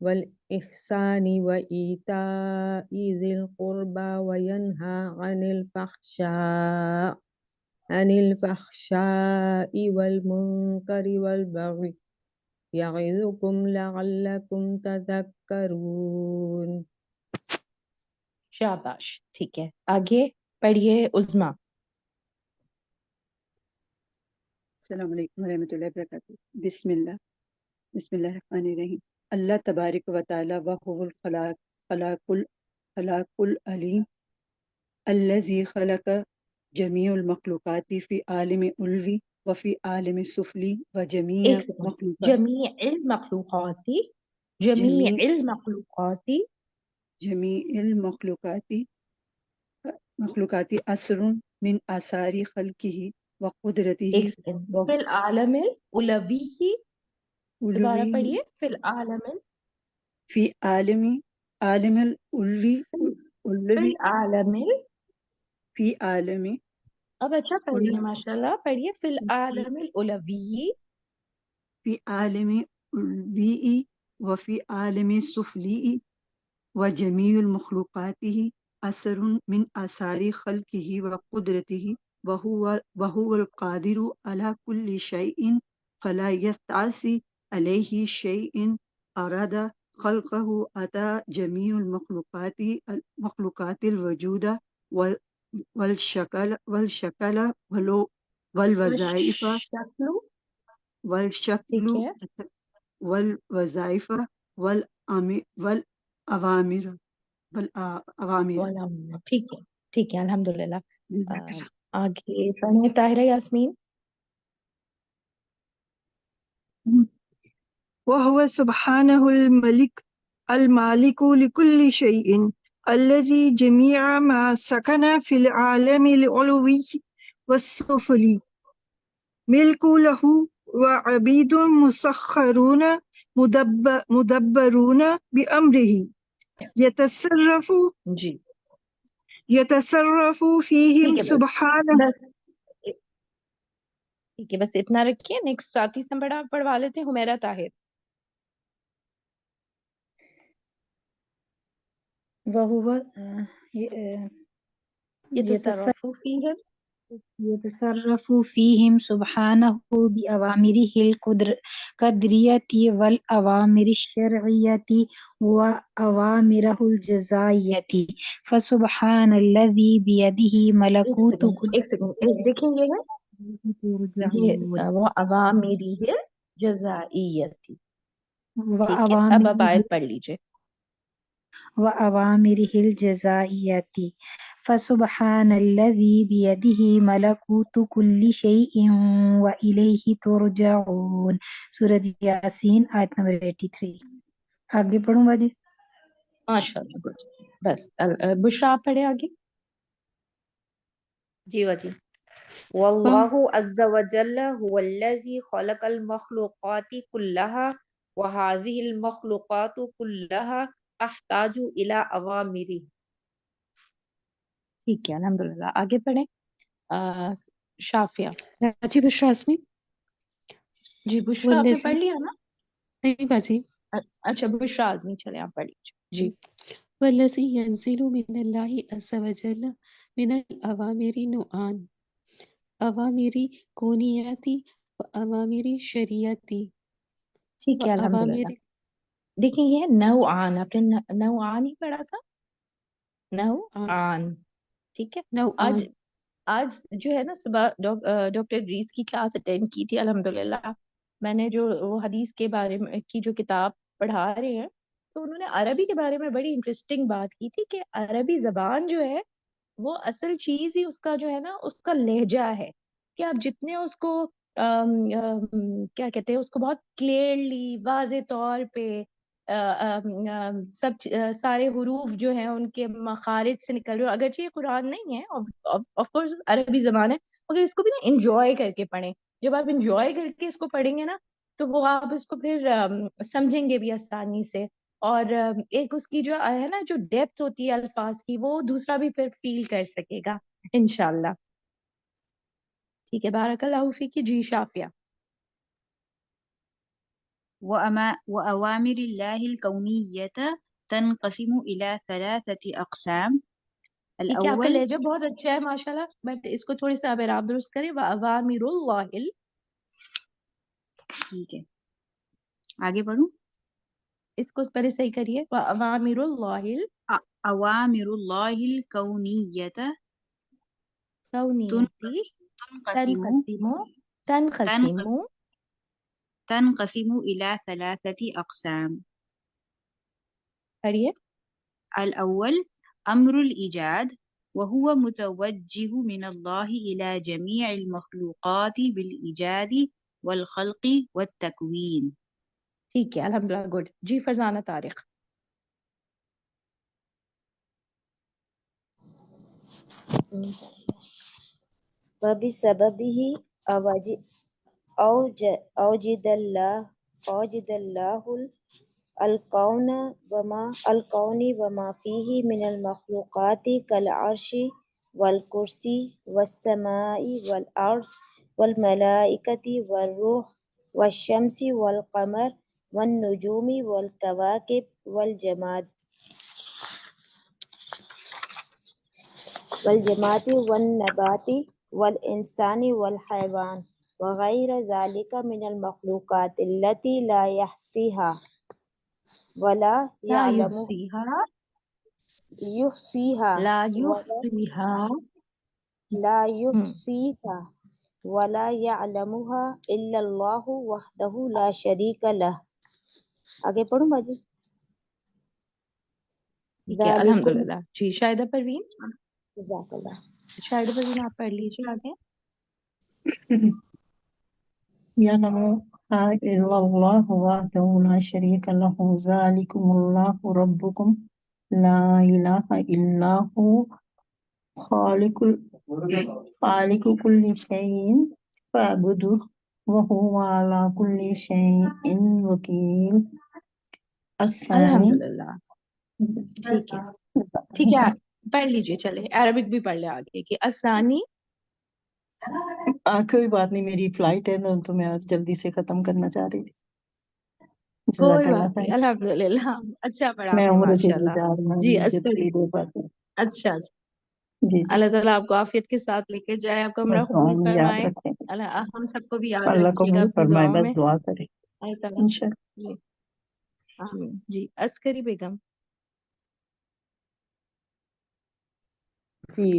والإحسان وإيتاء ذي القربى وينهى عن الفحشاء والمنكر والبغي يعظكم لعلكم تذكرون. شاباش. ٹھیک ہے, آگے پڑھیے عظما. السلام علیکم ورحمۃ اللہ وبرکاتہ. بسم اللہ الرحمن الرحیم. اللہ تبارک و تعالی وهو خلاق العلیم الذي خلق جميع المخلوقات في عالم علوی وفي عالم سفلی وجميع ایک سیکنڈ. جمیع المخلوقات, جمیع المخلوقات اثر من آثار خلقه وقدرته. ایک سیکنڈ. فی العالم العلوی, دوبارہ پڑھیے. فی العالم فی عالم العلوی فی العالم. فی عالم اب اچھا پڑھ رہی ہیں ماشاء اللہ. پڑھیے فی العالم العلوی في عالم العلوي وفي عالم السفلي وجميع المخلوقاته أثر من آثار خلقه وقدرته وهو القادر على كل شيء فلا يستعصي عليه شيء أراد خلقه أتى جميع المخلوقات الوجود والشكل والوظائف ٹھیک ہے والوظائف والأوامر ٹھیک ہے الحمدللہ. جزاک اللہ. آگے پڑھیں طاہرہ یاسمین. وهو سبحانه المالك لكل شيء الذي جميع ما سكن في العالم العلوي والسفلي ملك له وعبيد مسخرون مدبرون بأمره يتصرف جی فيهم سبحانه. ٹھیک ہے بس اتنا رکھیے. نیکسٹ ساتھی سے پڑھوا لیتے ہیں حمیرہ طاہر. وهو يتصرف فيهم سبحانه بأوامره القدرية والأوامر الشرعية وأوامره الجزائية فسبحان الذي بيده ملكوت كل دیکھیں یہ وہ عوامری ہے جزائیتی. ٹھیک ہے اب آیت پڑھ لیجئے. وأوامره الجزائية فسبحان الذي بيده ملكوت كل شيء وإليه ترجعون. سورة یاسین آیت نمبر 83. آگے پڑھوں باجی. ماشاءاللہ گڈ. بس بشرا آپ پڑھے آگے. جی باجی. واللہ عز وجل هو الذي خلق المخلوقات كلها وهذه المخلوقات كلها تحتاج الى اوامر. ٹھیک ہے الحمدللہ. آگے پڑھیں شافیہ. جی بشرا اسمی. جی بشرا آپ نے پڑھ لیا نا؟ نہیں باجی. اچھا بشرا اعظمی چلے آپ پڑھ لیجیے. جی. والذی ينزل من اللہ عز وجل من الاوامر نوعان اوامری کونیاتی و اوامری شریعتی. ٹھیک ہے الحمدللہ. دیکھیں یہ نوعان، آپ نے نوعان ہی پڑھا تھا. نوعان ٹھیک ہے. آج جو ہے نا صبح ڈاکٹر ریز کی کلاس اٹینڈ کی تھی الحمدللہ. میں نے جو وہ حدیث کے بارے میں کی جو کتاب پڑھا رہے ہیں تو انہوں نے عربی کے بارے میں بڑی انٹرسٹنگ بات کی تھی کہ عربی زبان جو ہے وہ اصل چیز ہی اس کا جو ہے نا اس کا لہجہ ہے کہ آپ جتنے اس کو کیا کہتے ہیں اس کو بہت کلیئرلی واضح طور پہ سب سارے حروف جو ہیں ان کے مخارج سے نکل رہے. اگرچہ یہ قرآن نہیں ہے آف کورس عربی زبان ہے مگر اس کو بھی نا انجوائے کر کے پڑھیں. جب آپ انجوائے کر کے اس کو پڑھیں گے نا تو وہ آپ اس کو پھر سمجھیں گے بھی آسانی سے. اور ایک اس کی جو ہے نا جو ڈیپتھ ہوتی ہے الفاظ کی وہ دوسرا بھی پھر فیل کر سکے گا انشاءاللہ. ٹھیک ہے بارک اللہ فیکی. جی شافیہ. وأوامر الله الكونية تنقسم إلى 3 أقسام. ٹھیک ہے آپ کا لہجہ بہت اچھا ہے ماشاءاللہ بٹ اس کو تھوڑی سا اعراب درست کریں. وأوامر اللہ. ٹھیک ہے آگے پڑھوں. اس کو پہلے صحیح کریے. وأوامر اللہ أوامر الله الكونية تنقسم إلى 3 أقسام. پڑھیے. الأول أمر الإيجاد وهو متوجه من الله إلى جميع المخلوقات بالإيجاد والخلق والتكوين. ٹھیک ہے الحمدللہ گڈ. جی فرزانہ طارق. وبسببه أوجد الله الكون وما فيه من المخلوقات كالعرش والكرسي والسماء والأرض والملائكة والروح والشمس والقمر والنجوم والكواكب والجماد والنبات والإنسان والحيوان وغير ذلك من المخلوقات التي لا يحصيها ولا لا يعلمها يحصيها لا يحصيها لا يحصيها ولا يعلمها إلا الله وحده لا شريك له. آگے پڑھوں باجی؟ ٹھیک ہے ذالکم الحمدللہ. جی شاہدہ پروین، جزاک اللہ. شاہدہ پروین آپ پڑھ لیجیے آگے. يعلم إلا الله وحده لا شريك له ذلكم الله ربكم لا إله إلا هو خالق كل شيء فاعبدوه وهو على كل شيء وكيل. الثاني الحمدللہ. ٹھیک ہے ٹھیک ہے پڑھ لیجیے. چلے عربک بھی پڑھ لے آگے کہ الثانی. کوئی بات نہیں، میری فلائٹ ہے تو میں آج جلدی سے ختم کرنا چاہ رہی تھی. جزاک کوئی اللہ بات نہیں خیر. الحمدللہ اچھا پڑھا میں آپ نے عمرے کے ماشاء لیے اللہ. جا رہی ہوں، جی مجھے عسکری. 3 days بعد. اچھا جی جی اللہ تعالیٰ آپ کو عافیت کے ساتھ لے کے جائے، آپ کا عمرہ بس قبول دعا میں یاد فرمائے. رکھیں، اللہ ہم سب کو بھی یاد اللہ رکھیے گا قبول اپنی فرمائے، دعاؤں بس میں. دعا کریں اللہ تعالیٰ. انشاءاللہ. جی آمین. جی عسکری بیگم. جی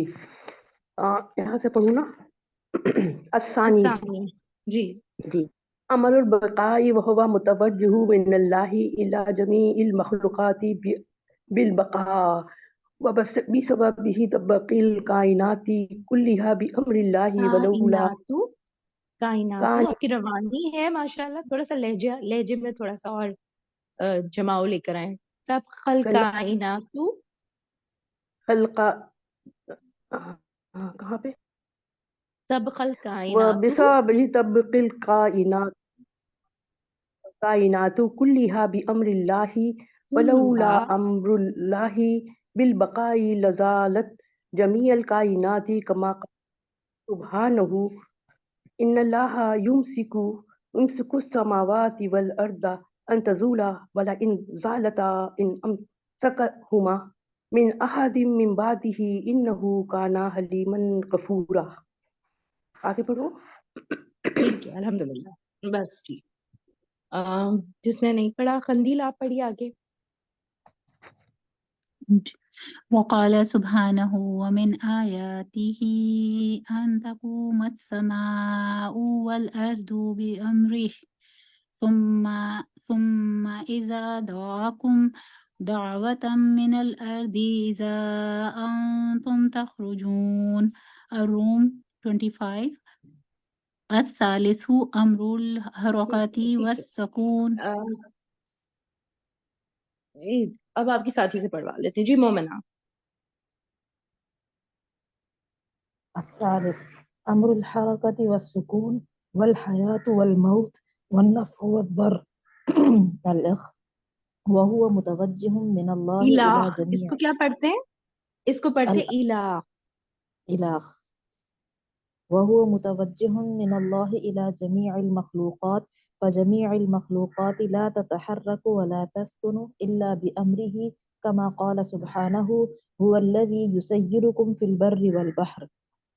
یہاں سے پڑھوں نا. الثانی. الثانی. جی جی عمل البقاء وهو متوجه من الله إلى جميع المخلوقات بالبقاء وبسببه تبقي الكائنات كلها بأمر الله ولولا کائنات آپ کی روانی ہے ماشاءاللہ. تھوڑا سا لہجے میں تھوڑا سا اور جماؤ لے کر آئیں. سب کائنات خلق کہاں پہ سب کائنات وبسببه تبقي الكائنات كلها بأمر الله ولولا أمر الله بالبقاء لزالت جميع الكائنات كما قال سبحانه إن الله يمسك السماوات والأرض أن تزولا ولئن زالتا إن أمسكهما من أحد من بعده إنه كان حليما غفورا. آگے پڑھو. ٹھیک ہے الحمدللہ. بس ٹھیک. جس نے نہیں پڑھا قندیل آپ پڑھیے آگے. وقال سبحانه ومن آياته أن تقوم السماء والأرض بأمره ثم إذا دعاكم دعوة من الأرض إذا أنتم تخرجون. الروم 25. الثالث أمر الحركة والسكون. جی اب آپ کی ساتھی سے پڑھوا لیتے ہیں. جی مومنہ. الثالث أمر الحركة والسكون والحياة والموت والنفع والضر الإخ وهو متوجه من الله إلى الہ. اس جميع کو کیا پڑھتے ہیں؟ اس کو پڑھتے ہیں الہ. الإله وهو متوجه من الله إلى جميع المخلوقات فجميع المخلوقات لا تتحرك ولا تسكن إلا بأمره كما قال سبحانه هو الذي يسيركم في البر والبحر.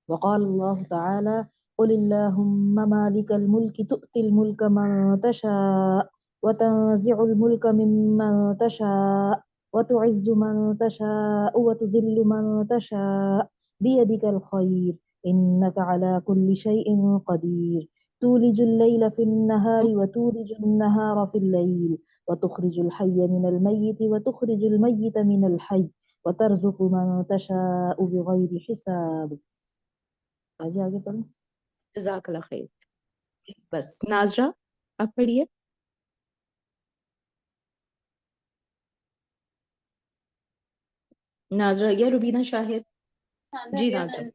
وقال الله تعالى قل اللهم مالك الملك تؤتي الملك من تشاء وتنزع الملك ممن تشاء وتعز من تشاء وتذل من تشاء بيدك الخير إنك على كل شيء قدير تولج الليل في النهار وتولج النهار في الليل وتخرج الحي من الميت وتخرج الميت من الحي وترزق من تشاء بغير حساب. آگے پڑھو. جزاک اللہ خیر. بس ناظرہ آپ پڑھیے. ناظرہ یا روبینہ شاہد. جی ناظرہ.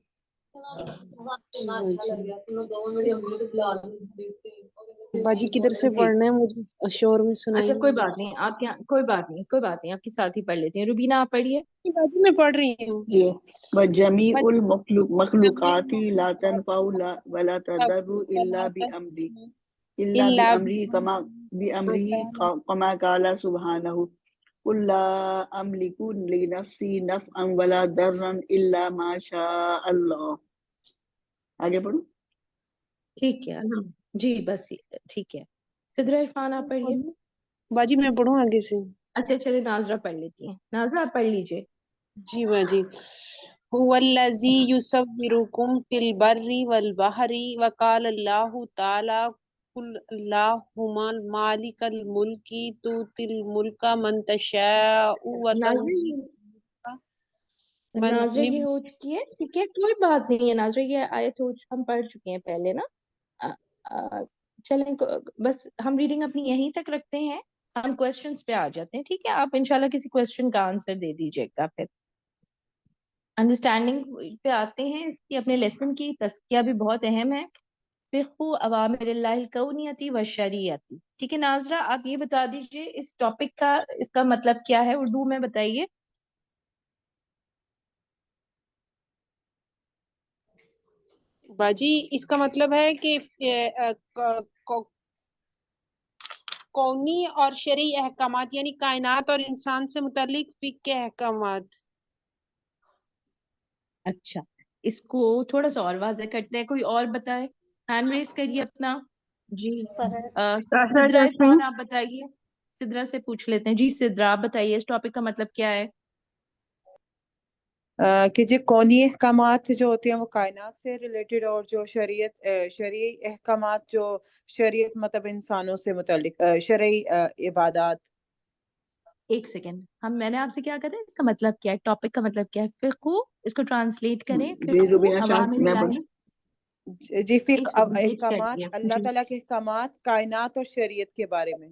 باجی کدھر سے پڑھنا ہے؟ مجھے شور میں سنائی. اچھا کوئی بات نہیں، آپ کوئی بات نہیں آپ کے ساتھ ہی پڑھ لیتے ہیں. روبینہ آپ پڑھیے. باجی میں پڑھ رہی ہوں. وجميع المخلوقات لا تنفع ولا تضر إلا بأمره إلا إلا بأمره كما قال سبحانه قل لا أملك لنفسي نفعا ولا ضرا إلا ما شاء الله. آگے پڑھو. ٹھیک ہے جی بس ٹھیک ہے. سدرا عرفان آپ پڑھیے. باجی میں پڑھوں آگے سے. اچھا چلے ناظرہ پڑھ لیتی ہیں. ناظرہ آپ پڑھ لیجیے. جی باجی. هو الذي يصوركم في البر والبحر وقال الله تعالى قل اللهم مالك الملك تؤتي الملك من تشاء وتنزع ناظرہ من یہ ہو چکی ہے. ٹھیک ہے کوئی بات نہیں ہے ناظرہ یہ آیت ہم پڑھ چکے ہیں پہلے نا. چلیں بس ہم ریڈنگ اپنی یہیں تک رکھتے ہیں. ہم کوسچنز پہ آ جاتے ہیں. ٹھیک ہے آپ انشاءاللہ کسی کوسچن کا آنسر دے دیجیے گا. پھر انڈرسٹینڈنگ پہ آتے ہیں. اس کی اپنے لیسن کی تزکیہ بھی بہت اہم ہے. فقہ اوامر اللہ الکونیتی و شریعتی. ٹھیک ہے ناظرہ آپ یہ بتا دیجیے اس ٹاپک کا اس کا مطلب کیا ہے اردو میں بتائیے. باجی اس کا مطلب ہے کہ کونی اور شرعی احکامات یعنی کائنات اور انسان سے متعلق فقہ کے احکامات. اچھا اس کو تھوڑا سا اور واضح کرتے ہیں. کوئی اور بتائے. ہینڈ ریز کریے اپنا. جی سدرا عرفان آپ بتائیے. سدرا سے پوچھ لیتے ہیں. جی سدرا آپ بتائیے اس ٹاپک کا مطلب کیا ہے. کہ جو کونی احکامات جو ہوتے ہیں وہ کائنات سے ریلیٹڈ اور جو شرعی احکامات جو شریعت مطلب انسانوں سے متعلق شرعی عبادات. ایک سیکنڈ میں نے آپ سے کیا کہا تھا اس کا مطلب کیا ہے. ٹاپک کا مطلب کیا ہے. فقہ اس کو ٹرانسلیٹ کریں. جی روبینہ شاہ میں فقہ پڑھوں. جی فقہ احکامات اللہ تعالیٰ کے احکامات کائنات اور شریعت کے بارے میں.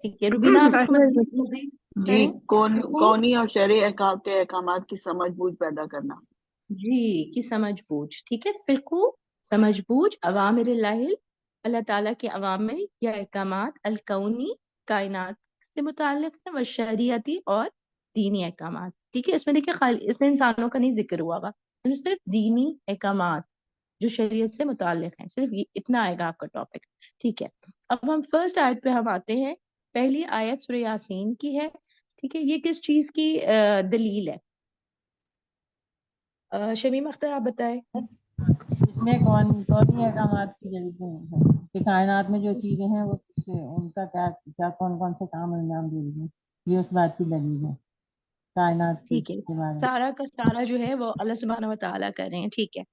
ٹھیک ہے روبینہ آپ اس کو مطلب جی کونی اور شرعی کے احکامات کی سمجھ بوجھ پیدا کرنا. جی کی سمجھ بوجھ. ٹھیک ہے فقہ سمجھ بوجھ اوامر اللہ تعالیٰ کے اوامر یا احکامات الکونی کائنات سے متعلق ہے و شریعتی اور دینی احکامات. ٹھیک ہے اس میں دیکھیے اس میں انسانوں کا نہیں ذکر ہوا گا. صرف دینی احکامات جو شریعت سے متعلق ہیں صرف اتنا آئے گا آپ کا ٹاپک. ٹھیک ہے اب ہم فرسٹ آیت پہ ہم آتے ہیں. پہلی آیت سورہ یاسین کی ہے. ٹھیک ہے یہ کس چیز کی دلیل ہے. شمیم اختر آپ بتائیں. اس میں کونی احکامات کی دلیل ہے کہ کائنات میں جو چیزیں ہیں وہ ان کا کیا کون کون سے کام انجام دے رہی ہیں. یہ اس بات کی دلیل ہے کائنات کی. ٹھیک ہے سارا کا سارا جو ہے وہ اللہ سبحانہ و تعالیٰ کر رہے ہیں. ٹھیک ہے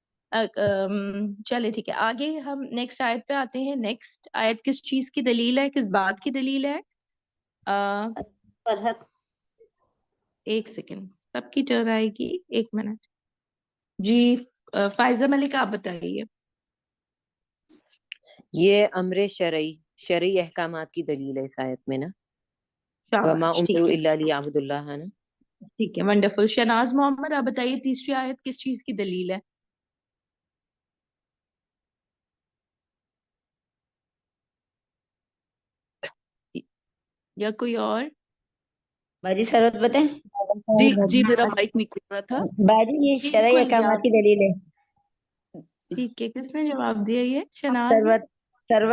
چلے ٹھیک ہے آگے ہم نیکسٹ آیت پہ آتے ہیں. نیکسٹ آیت کس چیز کی دلیل ہے. کس بات کی دلیل ہے. ایک سیکنڈ سب کی ٹرن آئے گی. ایک منٹ. جی فائزہ ملک آپ بتائیے. یہ امر شرعی احکامات کی دلیل ہے اس آیت میں نا. وما امروا الا لیعبدوا اللہ نا. ٹھیک ہے ونڈرفل. شہناز محمد آپ بتائیے تیسری آیت کس چیز کی دلیل ہے. یا کوئی اور. باجی سرورت بتائیں. جی میرا مائک نہیں کھل رہا تھا. باجی یہ شرعی احکامات کی دلیل ہے. ٹھیک ہے کس نے جواب دیا. یہ شہناز.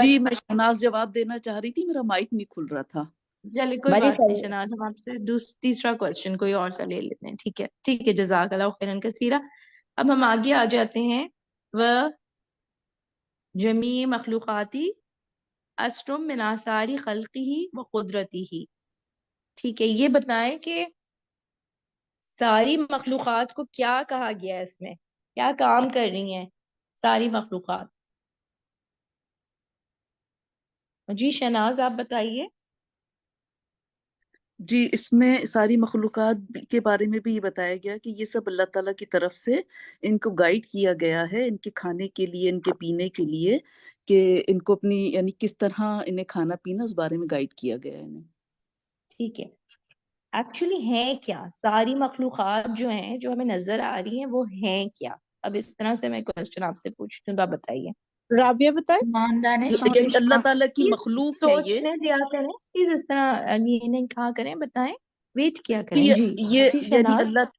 جی میں شہناز جواب دینا چاہ رہی تھی میرا مائک نہیں کھل رہا تھا. چلے کوئی بات نہیں شہناز ہم آپ سے تیسرا کوشچن کوئی اور سا لے لیتے ہیں. ٹھیک ہے جزاک اللہ خیرا کثیرا. اب ہم آگے آ جاتے ہیں. وہ جمیع مخلوقاتی اسرم من آثار خلقہ و قدرتہ. ٹھیک ہے یہ بتائیں کہ ساری مخلوقات کو کیا کہا گیا ہے. اس میں کیا کام کر رہی ہیں ساری مخلوقات. جی شہناز آپ بتائیے. جی اس میں ساری مخلوقات کے بارے میں بھی یہ بتایا گیا کہ یہ سب اللہ تعالیٰ کی طرف سے ان کو گائیڈ کیا گیا ہے ان کے کھانے کے لیے ان کے پینے کے لیے کہ ان کو اپنی یعنی کس طرح انہیں کھانا پینا اس بارے میں گائیڈ کیا گیا ہے انہیں. ٹھیک ہے ایکچولی ہیں کیا ساری مخلوقات جو ہیں جو ہمیں نظر آ رہی ہیں وہ ہیں کیا. اب اس طرح سے میں کوشچن آپ سے پوچھتی ہوں تو آپ بتائیے. رابعہ بتائے. اللہ تعالیٰ کی مخلوق ہے یہ. سوچنے دیا کریں پلیز اس طرح یہ نہیں کہا کریں. بتائیں ویٹ کیا کریں. جی یہ یعنی اللہ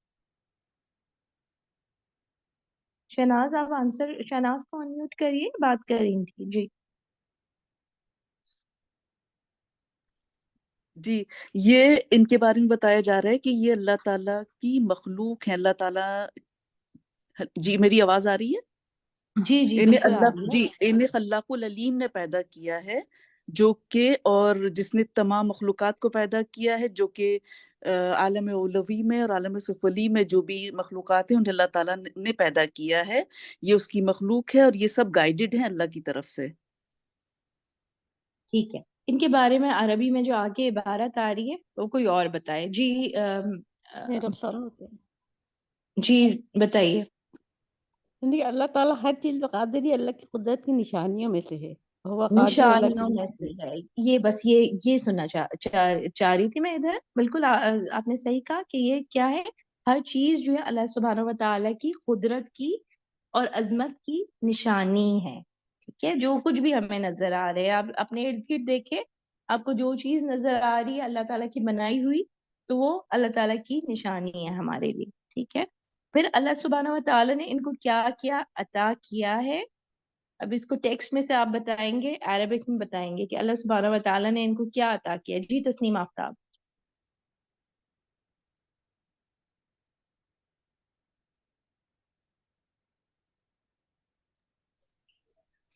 شہناز آپ آنسر، شہناز کو انمیوٹ کریے، بات کر رہی تھی جی. جی، یہ ان کے بارے میں بتایا جا رہا ہے کہ یہ اللہ تعالیٰ کی مخلوق ہے. اللہ تعالیٰ، جی میری آواز آ رہی ہے؟ جی جی انہیں بالکل آ اللہ، رہی ہے. جی انہیں خلاق العلیم نے پیدا کیا ہے، جو کہ، اور جس نے تمام مخلوقات کو پیدا کیا ہے، جو کہ عالم اولوی میں اور عالم سفلی میں جو بھی مخلوقات ہیں انہیں اللہ تعالیٰ نے پیدا کیا ہے. یہ اس کی مخلوق ہے اور یہ سب گائیڈڈ ہیں اللہ کی طرف سے. ٹھیک ہے، ان کے بارے میں عربی میں جو آگے عبارت آ رہی ہے وہ کوئی اور بتائے. جی میرا سوال ہوتا ہے جی بتائیے. زندگی اللہ تعالیٰ ہر چیز پہ قادر ہے، اللہ کی قدرت کی نشانیوں میں سے ہے. ہوا قادر اللہ نشانیوں کی میں سے ہے، یہ بس یہ سننا چاہ رہی تھی میں ادھر. بالکل آپ نے صحیح کہا کہ یہ کیا ہے، ہر چیز جو ہے اللہ سبحانہ و تعالیٰ کی قدرت کی اور عظمت کی نشانی ہے. ٹھیک ہے، جو کچھ بھی ہمیں نظر آ رہے ہیں، آپ اپنے ارد گرد دیکھیں، آپ کو جو چیز نظر آ رہی ہے اللہ تعالیٰ کی بنائی ہوئی، تو وہ اللہ تعالیٰ کی نشانی ہے ہمارے لیے. ٹھیک ہے، پھر اللہ سبحانہ و تعالیٰ نے ان کو کیا کیا عطا کیا ہے. اب اس کو ٹیکسٹ میں سے آپ بتائیں گے، عربک میں بتائیں گے کہ اللہ سبحانہ و تعالیٰ نے ان کو کیا عطا کیا. جی تسنیم آفتاب.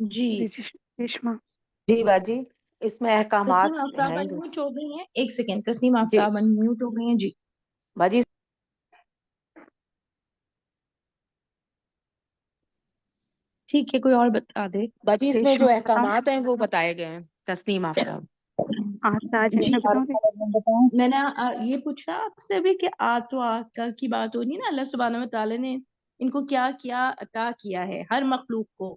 جی ریشما جی باجی، اس میں احکامات تسنیم آفتاب ہیں جو، انمیوٹ ہو گئی ہیں. ایک سیکنڈ، تسنیم جی آفتاب انمیوٹ ہو گئی ہیں. جی باجی ٹھیک ہے، کوئی اور بتا دے. باجی اس میں جو ریشما بتاؤں؟ احکامات ہیں وہ بتائے گئے ہیں. تسنیم آفتاب. آج جی میں بتاؤں؟ میں نے یہ پوچھا آپ سے بھی کہ تو کی بات ہو رہی ہے نا، اللہ سبحانہ و تعالیٰ نے ان کو کیا کیا عطا کیا ہے ہر مخلوق کو.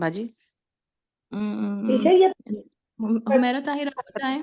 باجی. ہمیرا طاہر آپ بتائیں.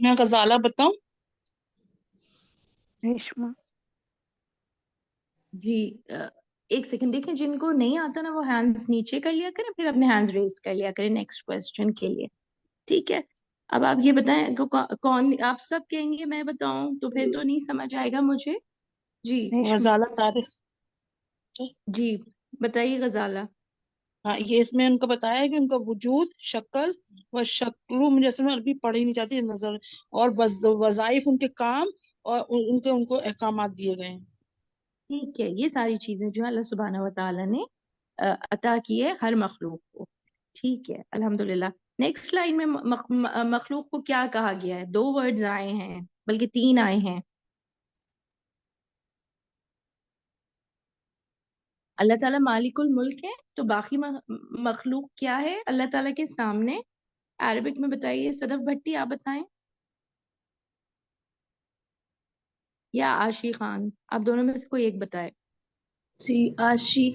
میں غزالہ بتاؤں؟ ریشما جی ایک سیکنڈ دیکھیں، جن کو نہیں آتا نا وہ ہینڈز نیچے کر لیا کریں، پھر اپنے ہینڈز ریز کر لیا کریں نیکسٹ کوسچن کے لیے. ٹھیک ہے، اب آپ یہ بتائیں کون، آپ سب کہیں گے میں بتاؤں تو پھر تو نہیں سمجھ آئے گا مجھے. جی ریشما غزالہ طارق. جی بتائیے غزالہ. ہاں، یہ اس میں ان کو بتایا ہے کہ ان کا وجود، شکل و شکل، جیسے میں عربی پڑھ ہی نہیں چاہتی نظر، اور وظائف ان کے کام، اور ان کو احکامات دیے گئے ہیں. ٹھیک ہے، یہ ساری چیزیں جو اللہ سبحانہ و تعالیٰ نے عطا کی ہے ہر مخلوق کو. ٹھیک ہے الحمدللہ. نیکسٹ لائن میں مخلوق کو کیا کہا گیا ہے؟ 2 ورڈز آئے ہیں، بلکہ 3 آئے ہیں. اللہ تعالیٰ مالک الملک ہے، تو باقی مخلوق کیا ہے اللہ تعالیٰ کے سامنے؟ عربک میں بتائیے. صدف بھٹی آپ بتائیں یا عاشی خان، آپ دونوں میں سے کوئی ایک بتائے. جی عاشی.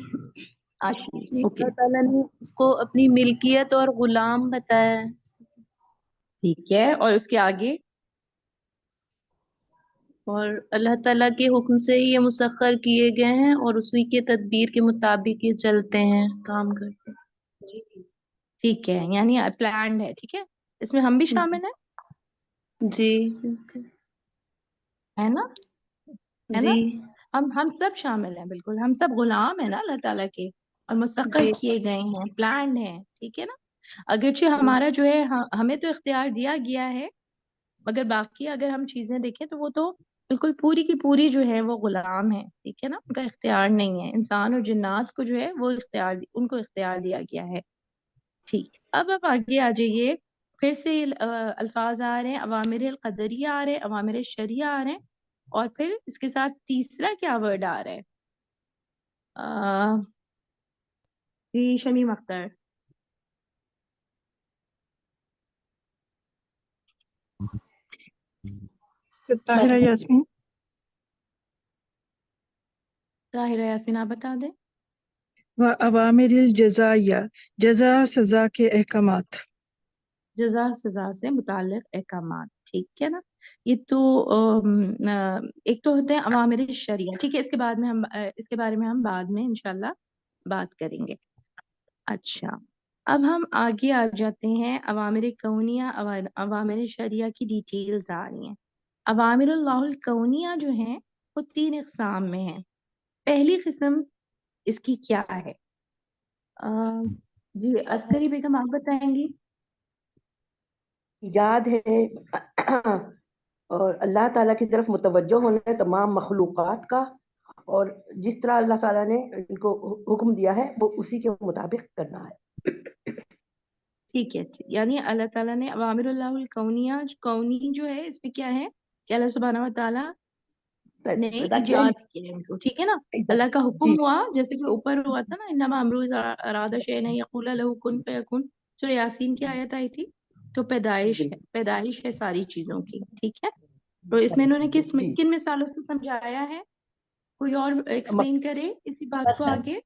عاشی، جی اوکے اللہ تعالیٰ نے اس کو اپنی ملکیت اور غلام بتایا ہے. ٹھیک ہے، اور اس کے آگے؟ اور اللہ تعالیٰ کے حکم سے ہی یہ مسخر کیے گئے ہیں اور اسی کے تدبیر کے مطابق یہ چلتے ہیں، کام کرتے ہیں. ٹھیک ہے، یعنی پلانڈ ہے. ٹھیک ہے، اس میں ہم بھی شامل ہیں، جی ہے نا؟ ہے نا؟ جی ہم سب شامل ہیں، بالکل ہم سب غلام ہیں نا اللہ تعالیٰ کے، اور مسخر جی کیے گئے ہیں، پلانڈ ہیں. ٹھیک ہے نا؟ اگرچہ ہمارا جو ہے ہمیں تو اختیار دیا گیا ہے، مگر باقی اگر ہم چیزیں دیکھیں تو وہ تو بالکل پوری کی پوری جو ہے وہ غلام ہے. ٹھیک ہے نا؟ ان کا اختیار نہیں ہے. انسان اور جنات کو جو ہے وہ ان کو اختیار دیا گیا ہے. ٹھیک، اب آپ آگے آ جائیے. پھر سے الفاظ آ رہے ہیں، اوامر القدریہ آ رہے ہیں، اوامر شریعہ آ رہے ہیں، اور پھر اس کے ساتھ تیسرا کیا ورڈ آ رہا ہے؟ جی شمیم اختر. طاہرہ یاسمین. طاہرہ یاسمین آپ بتا دیں. وأوامر الجزائیہ، جزا سزا کے احکامات. جزا سزا سے متعلق احکامات. ٹھیک ہے نا؟ یہ تو ایک تو ہوتے ہیں اوامر شریعہ. ٹھیک ہے، اس کے بعد میں ہم اس کے بارے میں ہم بعد میں انشاءاللہ بات کریں گے. اچھا، اب ہم آگے آ جاتے ہیں عوامر کونیہ عوامر شریعہ کی ڈیٹیلز آ رہی ہیں. عوامر اللہ الکونیہ جو ہیں وہ 3 اقسام میں ہیں. پہلی قسم اس کی کیا ہے؟ جی عسکری بیگم آپ بتائیں گی. ایجاد ہے اور اللہ تعالیٰ کی طرف متوجہ ہونا ہے تمام مخلوقات کا، اور جس طرح اللہ تعالیٰ نے ان کو حکم دیا ہے وہ اسی کے مطابق کرنا ہے. ٹھیک ہے، یعنی اللہ تعالیٰ نے عوامر اللہ الکونیہ کونی جو ہے اس میں کیا ہے کہ اللہ سبحانہ و تعالیٰ نے ایجاد کیا ہے ان کو. ٹھیک ہے نا، اللہ کا حکم ہوا جیسے کہ اوپر ہوا تھا نا، انما امرہ اذا اراد شیئا ان یقول له کن فیکون. سورہ یاسین کی آیت آئی تھی. تو پیدائش ہے ساری چیزوں کی. ٹھیک ہے، تو اس میں انہوں نے کن مثالوں سے سمجھایا ہے؟ کوئی اور ایکسپلین کرے اسی بات کو آگے.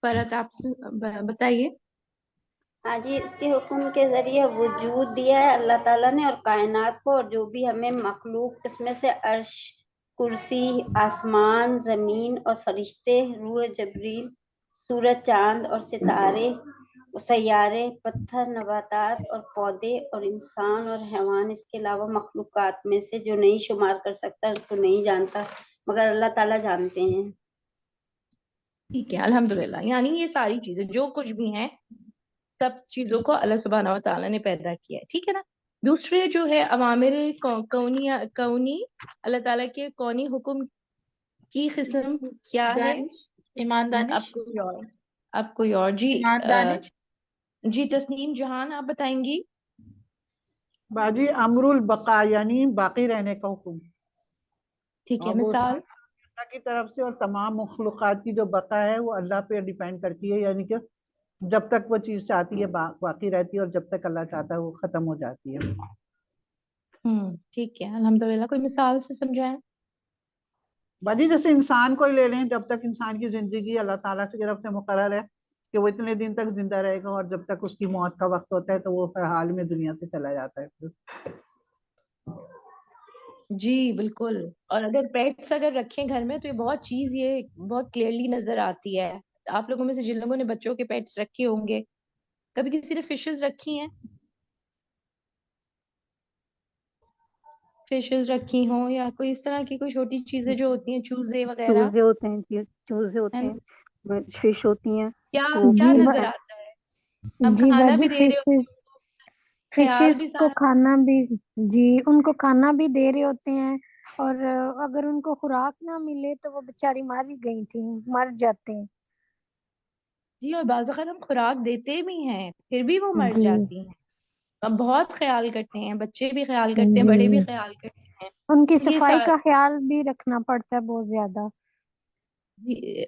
فرحت آپ بتائیے. ہاں جی، اس کے حکم کے ذریعے وجود دیا ہے اللہ تعالیٰ نے اور کائنات کو، اور جو بھی ہمیں مخلوق اس میں سے عرش، کرسی، آسمان، زمین اور فرشتے، روح جبریل، سورج، چاند اور ستارے، سیارے، پتھر، نباتات اور پودے اور انسان اور حیوان، اس کے علاوہ مخلوقات میں سے جو نہیں شمار کر سکتا، اس کو نہیں جانتا مگر اللہ تعالیٰ جانتے ہیں. ٹھیک ہے، الحمدللہ. یعنی یہ ساری چیزیں جو کچھ بھی ہیں سب چیزوں کو اللہ سبحانہ و تعالیٰ نے پیدا کیا ہے. ٹھیک ہے نا. دوسرے جو ہے عوامر کونی اللہ تعالیٰ کے کونی حکم کی قسم کیا ہے؟ ایمان دانش. اب کوئی اور جی ایمان دانش. جی تسنیم جہان آپ بتائیں گی. باجی امر البقاء یعنی باقی رہنے کا حکم. ٹھیک ہے، اور وہ مثال اللہ کی طرف سے، اور تمام مخلوقات کی جو بقا ہے وہ اللہ پہ ڈیپینڈ کرتی ہے، یعنی کہ جب تک وہ چیز چاہتی ہے باقی رہتی ہے، اور جب تک اللہ چاہتا ہے وہ ختم ہو جاتی ہے. ٹھیک ہے، الحمدللہ. کوئی مثال سے سمجھائیں. باجی جیسے انسان کو ہی لے لیں، جب تک انسان کی زندگی اللہ تعالیٰ کی طرف سے مقرر ہے کہ وہ اتنے دن تک زندہ رہے گا، اور جب تک اس کی موت کا وقت ہوتا ہے تو وہ ہر حال میں دنیا سے چلا جاتا ہے. جی بالکل. اور اگر پیٹس اگر رکھیں گھر میں تو یہ بہت کلیئرلی نظر آتی ہے. آپ لوگوں میں سے جن لوگوں نے بچوں کے پیٹس رکھے ہوں گے، کبھی کسی نے فشز رکھی ہیں؟ فشز رکھی ہوں یا کوئی اس طرح کی کوئی چھوٹی چیزیں جو ہوتی ہیں، چوزے وغیرہ. چوزے ہوتے ہیں، چوزے ہوتے ہیں، فش ہوتی ہیں. کیا نظر آتا ہے؟ ہم جی کھانا بھی باجی دے رہے ہوتے ہیں، خیال فشز بھی کو سارا. کھانا بھی، جی ان کو کھانا بھی دے رہے ہوتے ہیں، اور اگر ان کو خوراک نہ ملے تو وہ بیچاری مر ہی گئی تھی، مر جاتے ہیں. جی، اور بعض اوقات ہم خوراک دیتے بھی ہیں پھر بھی وہ مر جی جاتی ہیں. اب بہت خیال کرتے ہیں، بچے بھی خیال کرتے ہیں، جی بڑے بھی خیال کرتے ہیں. ان کی یہ صفائی کا خیال بھی رکھنا پڑتا ہے بہت زیادہ.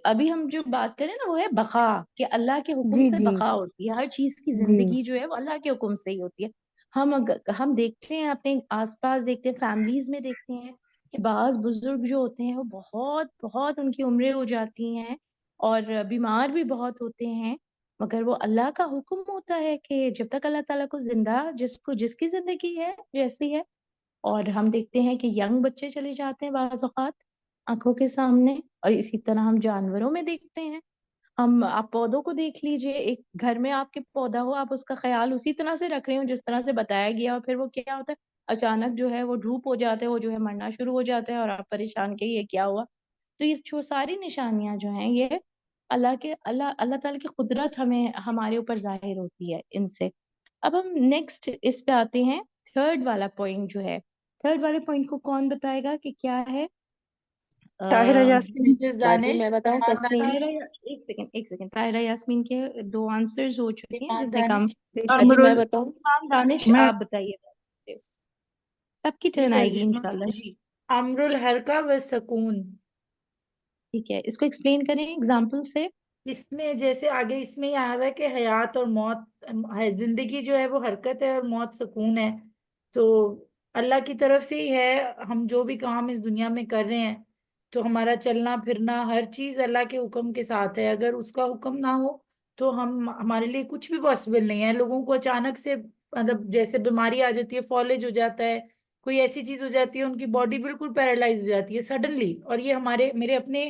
ابھی ہم جو بات کریں نا وہ ہے بقا، کہ اللہ کے حکم جی سے جی بقا ہوتی ہے. ہر چیز کی جی زندگی جو ہے وہ اللہ کے حکم سے ہی ہوتی ہے. ہم دیکھتے ہیں اپنے آس پاس، دیکھتے ہیں فیملیز میں، دیکھتے ہیں کہ بعض بزرگ جو ہوتے ہیں وہ بہت ان کی عمریں ہو جاتی ہیں اور بیمار بھی بہت ہوتے ہیں، مگر وہ اللہ کا حکم ہوتا ہے کہ جب تک اللہ تعالیٰ کو زندہ، جس کی زندگی ہے جیسی ہے. اور ہم دیکھتے ہیں کہ ینگ بچے چلے جاتے ہیں بعض اوقات آنکھوں کے سامنے، اور اسی طرح ہم جانوروں میں دیکھتے ہیں. آپ پودوں کو دیکھ لیجئے، ایک گھر میں آپ کے پودا ہو، آپ اس کا خیال اسی طرح سے رکھ رہے ہو جس طرح سے بتایا گیا، اور پھر وہ کیا ہوتا ہے اچانک جو ہے وہ ڈروپ ہو جاتا ہے، وہ جو ہے مرنا شروع ہو جاتا ہے، اور آپ پریشان کہ یہ کیا ہوا. تو یہ ساری نشانیاں جو ہیں یہ اللہ تعالیٰ کی قدرت ہمارے اوپر ظاہر ہوتی ہے ان سے. اب ہم نیکسٹ اس پہ آتے ہیں، تھرڈ والا پوائنٹ جو ہے. تھرڈ والے پوائنٹ کو کون بتائے گا کہ کیا ہے؟ طاہرہ یاسمین. باجی میں بتاؤں تسنیم. ایک سیکنڈ. طاہرہ یاسمین کے 2 آنسرز ہو چکے ہیں، جس نے کام. باجی میں بتاؤں. دانش آپ بتائیے. سب کی ٹرن آئے گی انشاءاللہ. جی امر الحرکہ و سکون. ٹھیک ہے، اس کو ایکسپلین کریں ایگزامپل سے. اس میں جیسے آگے اس میں یہ آیا ہوا ہے کہ حیات اور موت، زندگی جو ہے وہ حرکت ہے اور موت سکون ہے. تو اللہ کی طرف سے ہی ہے. ہم جو بھی کام اس دنیا میں کر رہے ہیں تو ہمارا چلنا پھرنا ہر چیز اللہ کے حکم کے ساتھ ہے. اگر اس کا حکم نہ ہو تو ہمارے لیے کچھ بھی پاسبل نہیں ہے. لوگوں کو اچانک سے مطلب جیسے بیماری آ جاتی ہے، فالج ہو جاتا ہے، کوئی ایسی چیز ہو جاتی ہے، ان کی باڈی بالکل پیرالائز ہو جاتی ہے سڈنلی. اور یہ میرے اپنے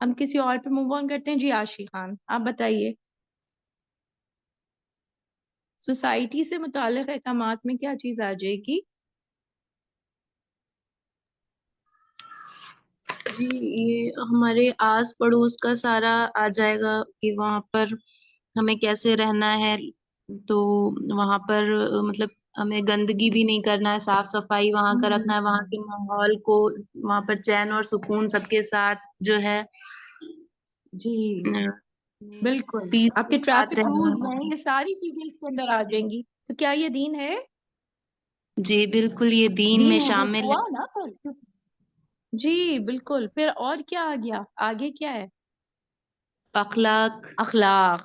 ہم کسی اور پہ موو آن کرتے ہیں. جی عاشق خان آپ بتائیے سوسائٹی سے متعلق احکامات میں کیا چیز آ جائے گی؟ جی یہ ہمارے آس پڑوس کا سارا آ جائے گا کہ وہاں پر ہمیں کیسے رہنا ہے. تو وہاں پر مطلب ہمیں گندگی بھی نہیں کرنا ہے، صاف صفائی وہاں کا رکھنا ہے، وہاں کے ماحول کو وہاں پر چین اور سکون سب کے ساتھ جو ہے جی بالکل پیس آپ کے کے ساتھ ٹریفک رہنا رولز ہے. ہیں، یہ ساری چیزیں اس کے اندر آ جائیں گی. تو کیا یہ دین ہے؟ جی بالکل یہ دین میں دین وجود شامل ہوا ہے. نا پھر. جی بالکل. پھر اور کیا آ گیا؟ آگے کیا ہے؟ اخلاق اخلاق.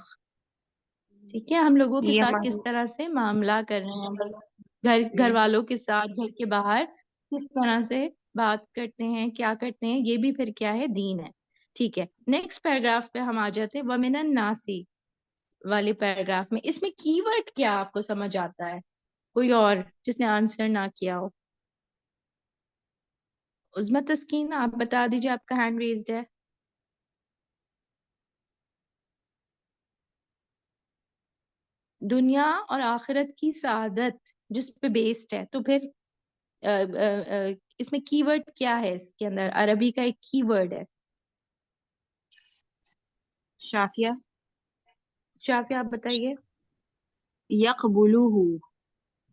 ٹھیک ہے، ہم لوگوں کے یہ ساتھ ہمارے کس طرح سے معاملہ کر رہے ہیں، گھر والوں کے ساتھ، گھر کے باہر کس طرح سے بات کرتے ہیں، کیا کرتے ہیں، یہ بھی پھر کیا ہے؟ دین ہے. ٹھیک ہے، نیکسٹ پیراگراف پہ ہم آ جاتے ہیں. وَمِنَ النَّاسِ والے پیراگراف میں اس میں کی ورڈ کیا آپ کو سمجھ آتا ہے؟ کوئی اور جس نے آنسر نہ کیا ہو؟ عظمت تسکین آپ بتا دیجیے، آپ کا ہینڈ ریزڈ ہے. دنیا اور آخرت کی سعادت جس پہ بیسڈ ہے، تو پھر اس میں کی ورڈ کیا ہے؟ اس کے اندر عربی کا ایک کی ورڈ ہے. شافیہ. شافیہ آپ بتائیے. یقبلوہ.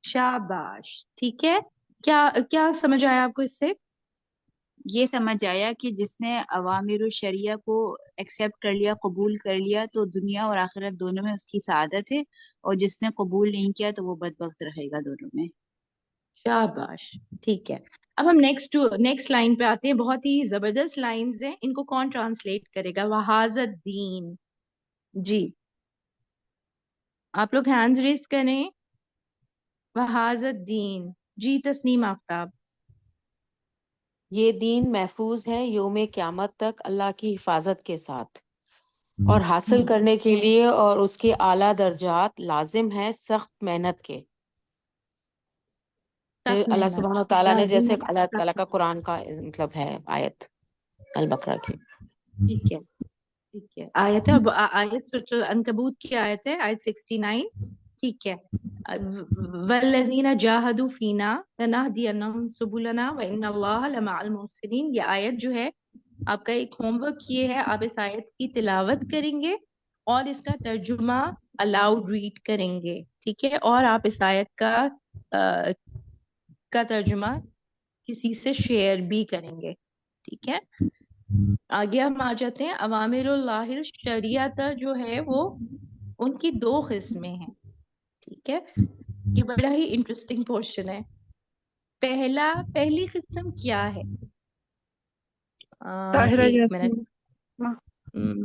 شاباش. ٹھیک ہے، کیا سمجھ آیا آپ کو اس سے؟ یہ سمجھ آیا کہ جس نے اوامر الشریعہ کو ایکسیپٹ کر لیا، قبول کر لیا، تو دنیا اور آخرت دونوں میں اس کی سعادت ہے، اور جس نے قبول نہیں کیا تو وہ بدبخت رہے گا دونوں میں. شاباش. ٹھیک ہے، اب ہم نیکسٹ لائن پہ آتے ہیں. بہت ہی زبردست لائنز ہیں، ان کو کون ٹرانسلیٹ کرے گا؟ وَهَذَا الدِّينُ. جی آپ لوگ ہینڈز ریز کریں. وَهَذَا الدِّينُ. جی تسنیم آفتاب. یہ دین محفوظ ہے یوم قیامت تک اللہ کی حفاظت کے ساتھ، اور حاصل کرنے کے لیے اور اس کے اعلیٰ درجات لازم ہے سخت محنت کے. پھر سخت اللہ محنت سبحانہ تعالیٰ نے لازم جیسے ہے. اللہ تعالیٰ کا قرآن کا مطلب ہے آیت البقرہ کی. ٹھیک ہے ٹھیک ہے، آیت ہے اب آیت سورۃ العنکبوت کی آیت ہے، آیت 69. ٹھیک ہے، والذین جاہدوا فینا لنہدینہم سبلنا وان اللہ لمع المحسنین. یہ آیت جو ہے آپ کا ایک ہوم ورک یہ ہے، آپ اس آیت کی تلاوت کریں گے اور اس کا ترجمہ الاؤڈ ریڈ کریں گے. ٹھیک ہے، اور آپ اس آیت کا ترجمہ کسی سے شیئر بھی کریں گے. ٹھیک ہے، آگے ہم آ جاتے ہیں. اوامر اللہ شریعت جو ہے وہ ان کی 2 قسمیں ہیں. ٹھیک ہے، یہ بڑا ہی انٹرسٹنگ پورشن ہے. پہلی قسم کیا ہے؟ طاہرہ ایک منٹ. جاسمین.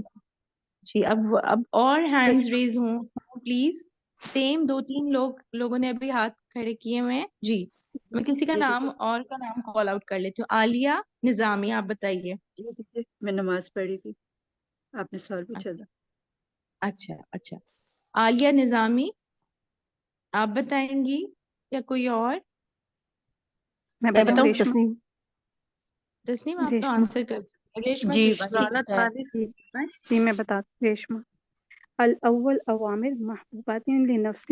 جی اب اور ہینڈز ریز ہوں پلیز. سیم 2-3 لوگوں نے ابھی ہاتھ کھڑے کیے ہوئے ہیں. جی میں کسی کا نام اور کا نام کال آؤٹ کر لیتی ہوں. عالیہ نظامی آپ بتائیے. میں نماز پڑھی تھی، آپ نے سوال پوچھا تھا. اچھا عالیہ نظامی آپ بتائیں گی یا کوئی اور؟ میں میں بتاؤں بتاؤں ریشما. تسنیم آپ تو ریشما آنسر کر سکتے. ریشما جی جی میں بتاتی ہوں. ریشما الاول اوامر محبوبات لنفس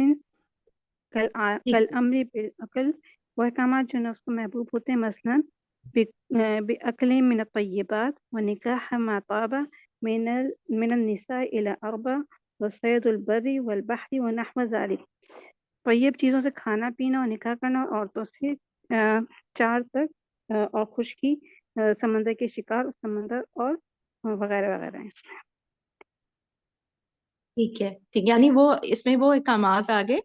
کالامر بالعقل، وہ احکامات جو نفس کو محبوب ہوتے ہیں، مثلا بعقل من الطیبات ونکاح ما طاب من النساء الى 4 وصید البر والبحر ونحو ذلك. طیب چیزوں سے کھانا پینا اور نکاح کرنا، اور عورتوں سے 4 تک، اور خشکی سمندر کے شکار سمندر اور وغیرہ وغیرہ ہیں. ٹھیک ہے یعنی وہ اس میں وہ احکامات آگے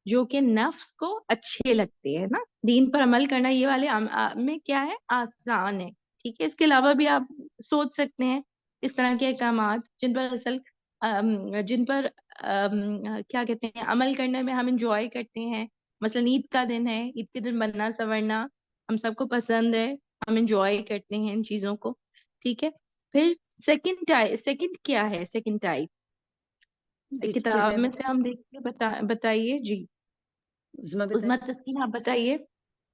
جو کہ نفس کو اچھے لگتے ہیں نا. دین پر عمل کرنا یہ والے میں کیا ہے؟ آسان ہے. ٹھیک ہے، اس کے علاوہ بھی آپ سوچ سکتے ہیں اس طرح کے احکامات جن پر کیا کہتے ہیں عمل کرنے میں ہم انجوائے کرتے ہیں. مثلا عید کا دن ہے، عید کے دن بننا سورنا ہم سب کو پسند ہے، ہم انجوائے کرتے ہیں ان چیزوں کو. ٹھیک ہے، پھر سیکنڈ کیا ہے؟ سیکنڈ ٹائپ کتاب میں سے ہم دیکھ کے بتائیے. جی عظمت تسکین آپ بتائیے.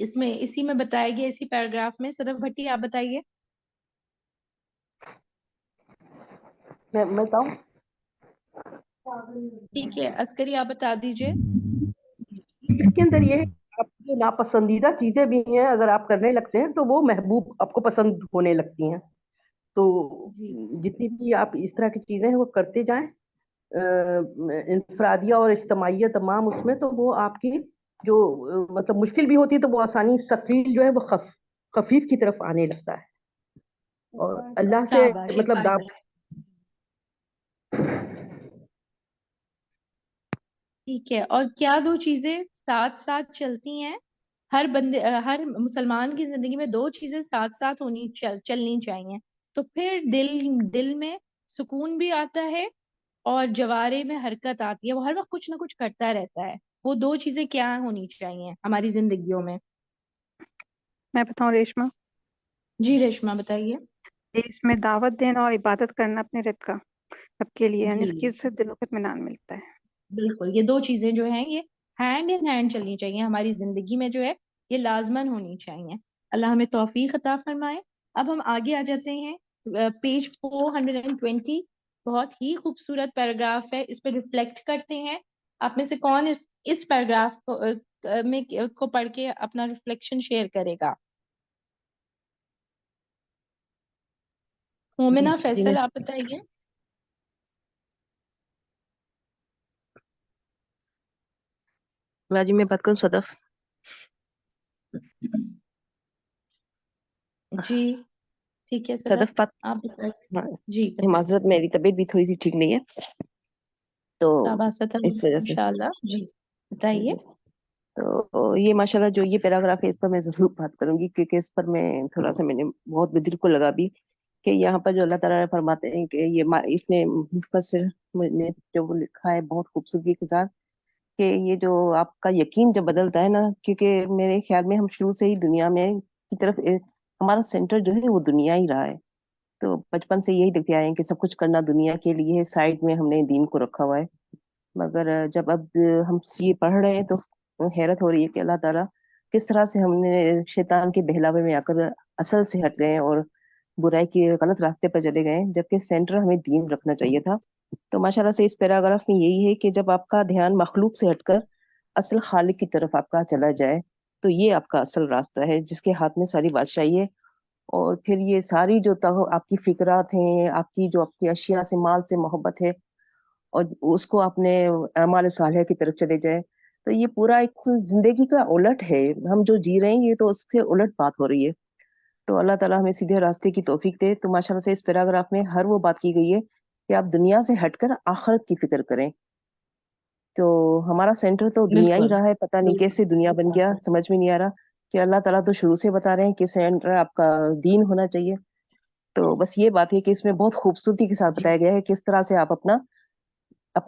اس میں اسی میں بتایا گیا اسی پیراگراف میں. صدف بھٹی آپ بتائیے. میں بتاؤں؟ ٹھیک ہے عسکری آپ بتا دیجئے. اس کے اندر یہ ہے آپ جو ناپسندیدہ چیزیں بھی ہیں اگر آپ کرنے لگتے ہیں تو وہ محبوب آپ کو پسند ہونے لگتی ہیں. تو جتنی بھی آپ اس طرح کی چیزیں ہیں وہ کرتے جائیں انفرادیہ اور اجتماعیہ تمام اس میں، تو وہ آپ کی جو مطلب مشکل بھی ہوتی ہے تو وہ آسانی ثقیل جو ہے وہ خفیف کی طرف آنے لگتا ہے. اور اللہ سے مطلب ٹھیک ہے. اور کیا دو چیزیں ساتھ ساتھ چلتی ہیں؟ ہر بندے ہر مسلمان کی زندگی میں دو چیزیں ساتھ ساتھ چلنی چاہیے، تو پھر دل میں سکون بھی آتا ہے اور جوارے میں حرکت آتی ہے. وہ ہر وقت کچھ نہ کچھ کرتا رہتا ہے. وہ دو چیزیں کیا ہونی چاہیے ہماری زندگیوں میں؟ میں بتاؤں ریشما؟ جی ریشما بتائیے. اس میں دعوت دینا اور عبادت کرنا اپنے رب کا، رب کے لیے، یعنی جی اس کی سے دلوں کو اطمینان ملتا ہے. بالکل، یہ دو چیزیں جو ہیں یہ ہینڈ ان ہینڈ چلنی چاہیے ہماری زندگی میں، جو ہے یہ لازمن ہونی چاہیے. اللہ ہمیں توفیق عطا فرمائے. اب ہم آگے آ جاتے ہیں پیج 420. بہت ہی خوبصورت پیراگراف ہے، اس پہ ریفلیکٹ کرتے ہیں. آپ میں سے کون اس پیراگراف کو پڑھ کے اپنا ریفلیکشن شیئر کرے گا؟ مومنہ فیصل آپ بتائیے. جی میں بات کروں صدف؟ جی ٹھیک ہے صدف بات. آپ بتائیے. جی معذرت میری طبیعت بھی تھوڑی سی ٹھیک نہیں ہے تو اس وجہ سے. انشاءاللہ جی بتائیے. تو یہ ماشاءاللہ جو یہ پیراگراف ہے اس پر میں ضرور بات کروں گی، کیونکہ اس پر میں تھوڑا سا میں نے بہت دل کو لگا بھی کہ یہاں پر جو اللہ تعالیٰ نے فرماتے ہیں کہ یہ اس نے مفسر نے جو وہ لکھا ہے بہت خوبصورتی کے ساتھ کہ یہ جو آپ کا یقین جب بدلتا ہے نا، کیونکہ میرے خیال میں ہم شروع سے ہی دنیا میں کی طرف ہمارا سینٹر جو ہے وہ دنیا ہی رہا ہے. تو بچپن سے یہی دیکھتے آئے ہیں کہ سب کچھ کرنا دنیا کے لیے، سائڈ میں ہم نے دین کو رکھا ہوا ہے. مگر جب اب ہم یہ پڑھ رہے ہیں تو حیرت ہو رہی ہے کہ اللہ تعالیٰ کس طرح سے ہم نے شیطان کے بہلاوے میں آ کر اصل سے ہٹ گئے اور برائی کے غلط راستے پر چلے گئے، جبکہ سینٹر ہمیں دین رکھنا چاہیے تھا. تو ماشاءاللہ سے اس پیراگراف میں یہی ہے کہ جب آپ کا دھیان مخلوق سے ہٹ کر اصل خالق کی طرف آپ کا چلا جائے تو یہ آپ کا اصل راستہ ہے جس کے ہاتھ میں ساری بادشاہی ہے. اور پھر یہ ساری جو آپ کی فکرات ہیں، آپ کی جو آپ کی اشیاء سے مال سے محبت ہے اور اس کو اپنے اعمال صالحہ کی طرف چلے جائے، تو یہ پورا ایک زندگی کا الٹ ہے. ہم جو جی رہے ہیں یہ تو اس سے الٹ بات ہو رہی ہے. تو اللہ تعالیٰ ہمیں سیدھے راستے کی توفیق دے. تو ماشاءاللہ سے اس پیراگراف میں ہر وہ بات کی گئی ہے کہ آپ دنیا سے ہٹ کر آخرت کی فکر کریں. تو ہمارا سینٹر تو دنیا ہی رہا ہے، پتہ نہیں کیسے دنیا بن گیا، سمجھ میں نہیں آ رہا کہ اللہ تعالیٰ تو شروع سے بتا رہے ہیں کہ سینٹر آپ کا دین ہونا چاہیے. تو بس یہ بات ہے کہ اس میں بہت خوبصورتی کے ساتھ بتایا گیا ہے کس طرح سے آپ اپنا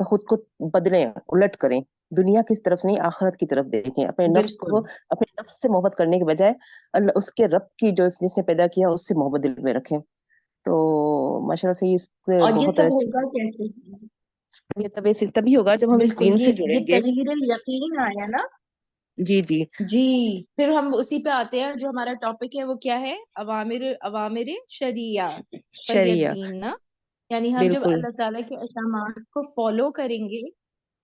خود کو بدلیں، الٹ کریں، دنیا کی طرف نہیں آخرت کی طرف دیکھیں. اپنے نفس کو اپنے نفس سے محبت کرنے کے بجائے اللہ اس کے رب کی جو جس نے پیدا کیا اس سے محبت دل میں رکھیں. تو ماشاءاللہ سے اس بہت یہ تبھی ہوگا جب ہم اس دین سے جڑیں گے. تغییر یقین آیا نا. جی جی جی پھر ہم اسی پہ آتے ہیں، جو ہمارا ٹاپک ہے وہ کیا ہے؟ عوامر شریعہ دین نا، یعنی ہم جب اللہ تعالیٰ کے احکامات کو فالو کریں گے،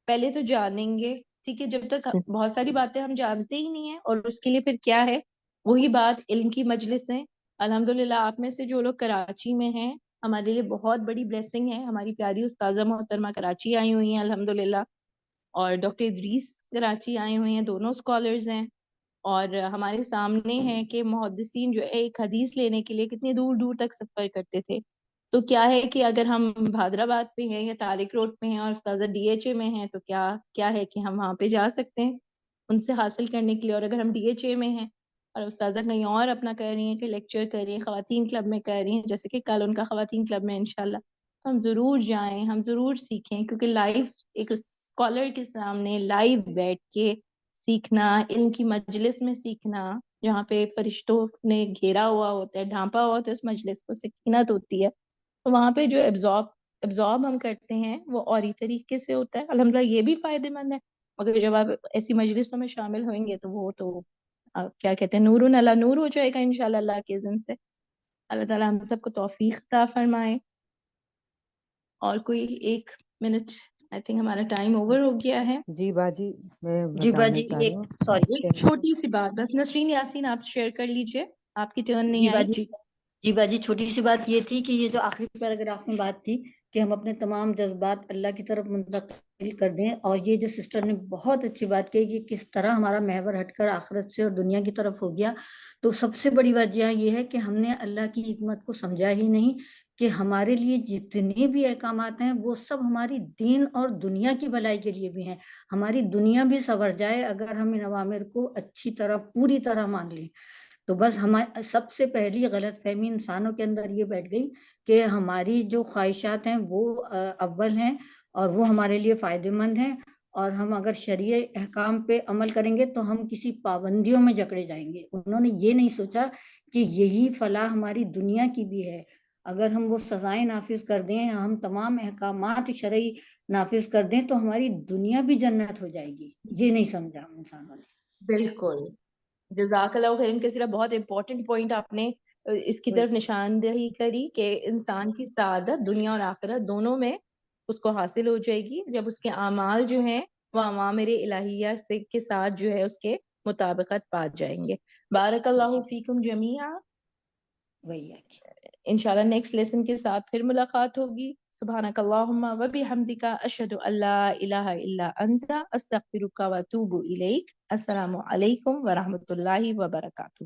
پہلے تو جانیں گے، ٹھیک ہے، جب تک بہت ساری باتیں ہم جانتے ہی نہیں ہیں. اور اس کے لیے پھر کیا ہے؟ وہی بات علم کی مجلس ہے. الحمدللہ آپ میں سے جو لوگ کراچی میں ہیں، ہمارے لیے بہت بڑی بلیسنگ ہے. ہماری پیاری استاذہ محترمہ کراچی آئی ہوئی ہیں الحمدللہ، اور ڈاکٹر ادریس کراچی آئے ہوئے ہیں، دونوں اسکالرز ہیں. اور ہمارے سامنے ہیں کہ محدثین جو ایک حدیث لینے کے لیے کتنی دور دور تک سفر کرتے تھے. تو کیا ہے کہ اگر ہم بھادر آباد پہ ہیں یا طارق روڈ پہ ہیں اور استاذہ ڈی ایچ اے میں ہیں تو کیا ہے کہ ہم وہاں پہ جا سکتے ہیں ان سے حاصل کرنے کے لیے. اور اگر ہم ڈی ایچ اے میں ہیں اور استاذہ کہیں اور اپنا کر رہی ہیں کہ لیکچر کر رہی ہیں، خواتین کلب میں کر رہی ہیں، جیسے کہ کل ان کا خواتین کلب میں انشاءاللہ، ہم ضرور جائیں، ہم ضرور سیکھیں. کیونکہ لائف ایک اسکالر کے سامنے لائیو بیٹھ کے سیکھنا، علم کی مجلس میں سیکھنا، جہاں پہ فرشتوں نے گھیرا ہوا ہوتا ہے، ڈھانپا ہوا ہوتا ہے اس مجلس کو، سکینت ہوتی ہے، تو وہاں پہ جو ایبزارب ہم کرتے ہیں وہ اور ہی طریقے سے ہوتا ہے. الحمدللہ یہ بھی فائدہ مند ہے. مگر جب آپ ایسی مجلسوں میں شامل ہوئیں گے تو وہ تو کیا کہتے ہیں نورن علی نور ہو جائے گا انشاءاللہ اللہ کے اذن سے. اللہ تعالیٰ ہم سب کو توفیق عطا فرمائے. اور کوئی 1 منٹ، آئی تھنک ہمارا ٹائم اوور ہو گیا ہے. جی باجی میں جی بتانا باجی چاہ رہی ایک ہوں سوری ایک چھوٹی سی بات بس، نسرین یاسین آپ شیئر کر لیجئے، آپ کی ٹرن نہیں جی آئی. باجی جی باجی چھوٹی سی بات یہ تھی کہ یہ جو آخری پیراگراف میں بات تھی کہ ہم اپنے تمام جذبات اللہ کی طرف منتقل کر دیں، اور یہ جو سسٹر نے بہت اچھی بات کی کہ کس طرح ہمارا محور ہٹ کر آخرت سے اور دنیا کی طرف ہو گیا. تو سب سے بڑی وجہ یہ ہے کہ ہم نے اللہ کی حکمت کو سمجھا ہی نہیں کہ ہمارے لیے جتنے بھی احکامات ہیں وہ سب ہماری دین اور دنیا کی بھلائی کے لیے بھی ہیں. ہماری دنیا بھی سنور جائے اگر ہم ان اوامر کو اچھی طرح پوری طرح مان لیں. تو بس ہمارے سب سے پہلی غلط فہمی انسانوں کے اندر یہ بیٹھ گئی کہ ہماری جو خواہشات ہیں وہ اول ہیں اور وہ ہمارے لیے فائدہ مند ہیں، اور ہم اگر شرعی احکام پہ عمل کریں گے تو ہم کسی پابندیوں میں جکڑے جائیں گے. انہوں نے یہ نہیں سوچا کہ یہی فلاح ہماری دنیا کی بھی ہے. اگر ہم وہ سزائیں نافذ کر دیں، ہم تمام احکامات شرعی نافذ کر دیں تو ہماری دنیا بھی جنت ہو جائے گی. یہ نہیں سمجھا انسانوں نے. بالکل، جزاک اللہ خیر. کسی بہت امپورٹنٹ پوائنٹ آپ نے اس کی طرف نشاندہی کری کہ انسان کی سعادت دنیا اور آخرت دونوں میں اس کو حاصل ہو جائے گی جب اس کے اعمال جو ہیں وہ اوامر الہیہ سے کے ساتھ جو ہے اس کے مطابقت پا جائیں گے. بارک اللہ فیکم جمیعا. انشاءاللہ نیکسٹ لیسن کے ساتھ پھر ملاقات ہوگی. سبحانک اللہم و بحمدک اشہد ان لا الہ الا انت استغفرک و اتوب الیک. السلام علیکم ورحمۃ اللہ وبرکاتہ.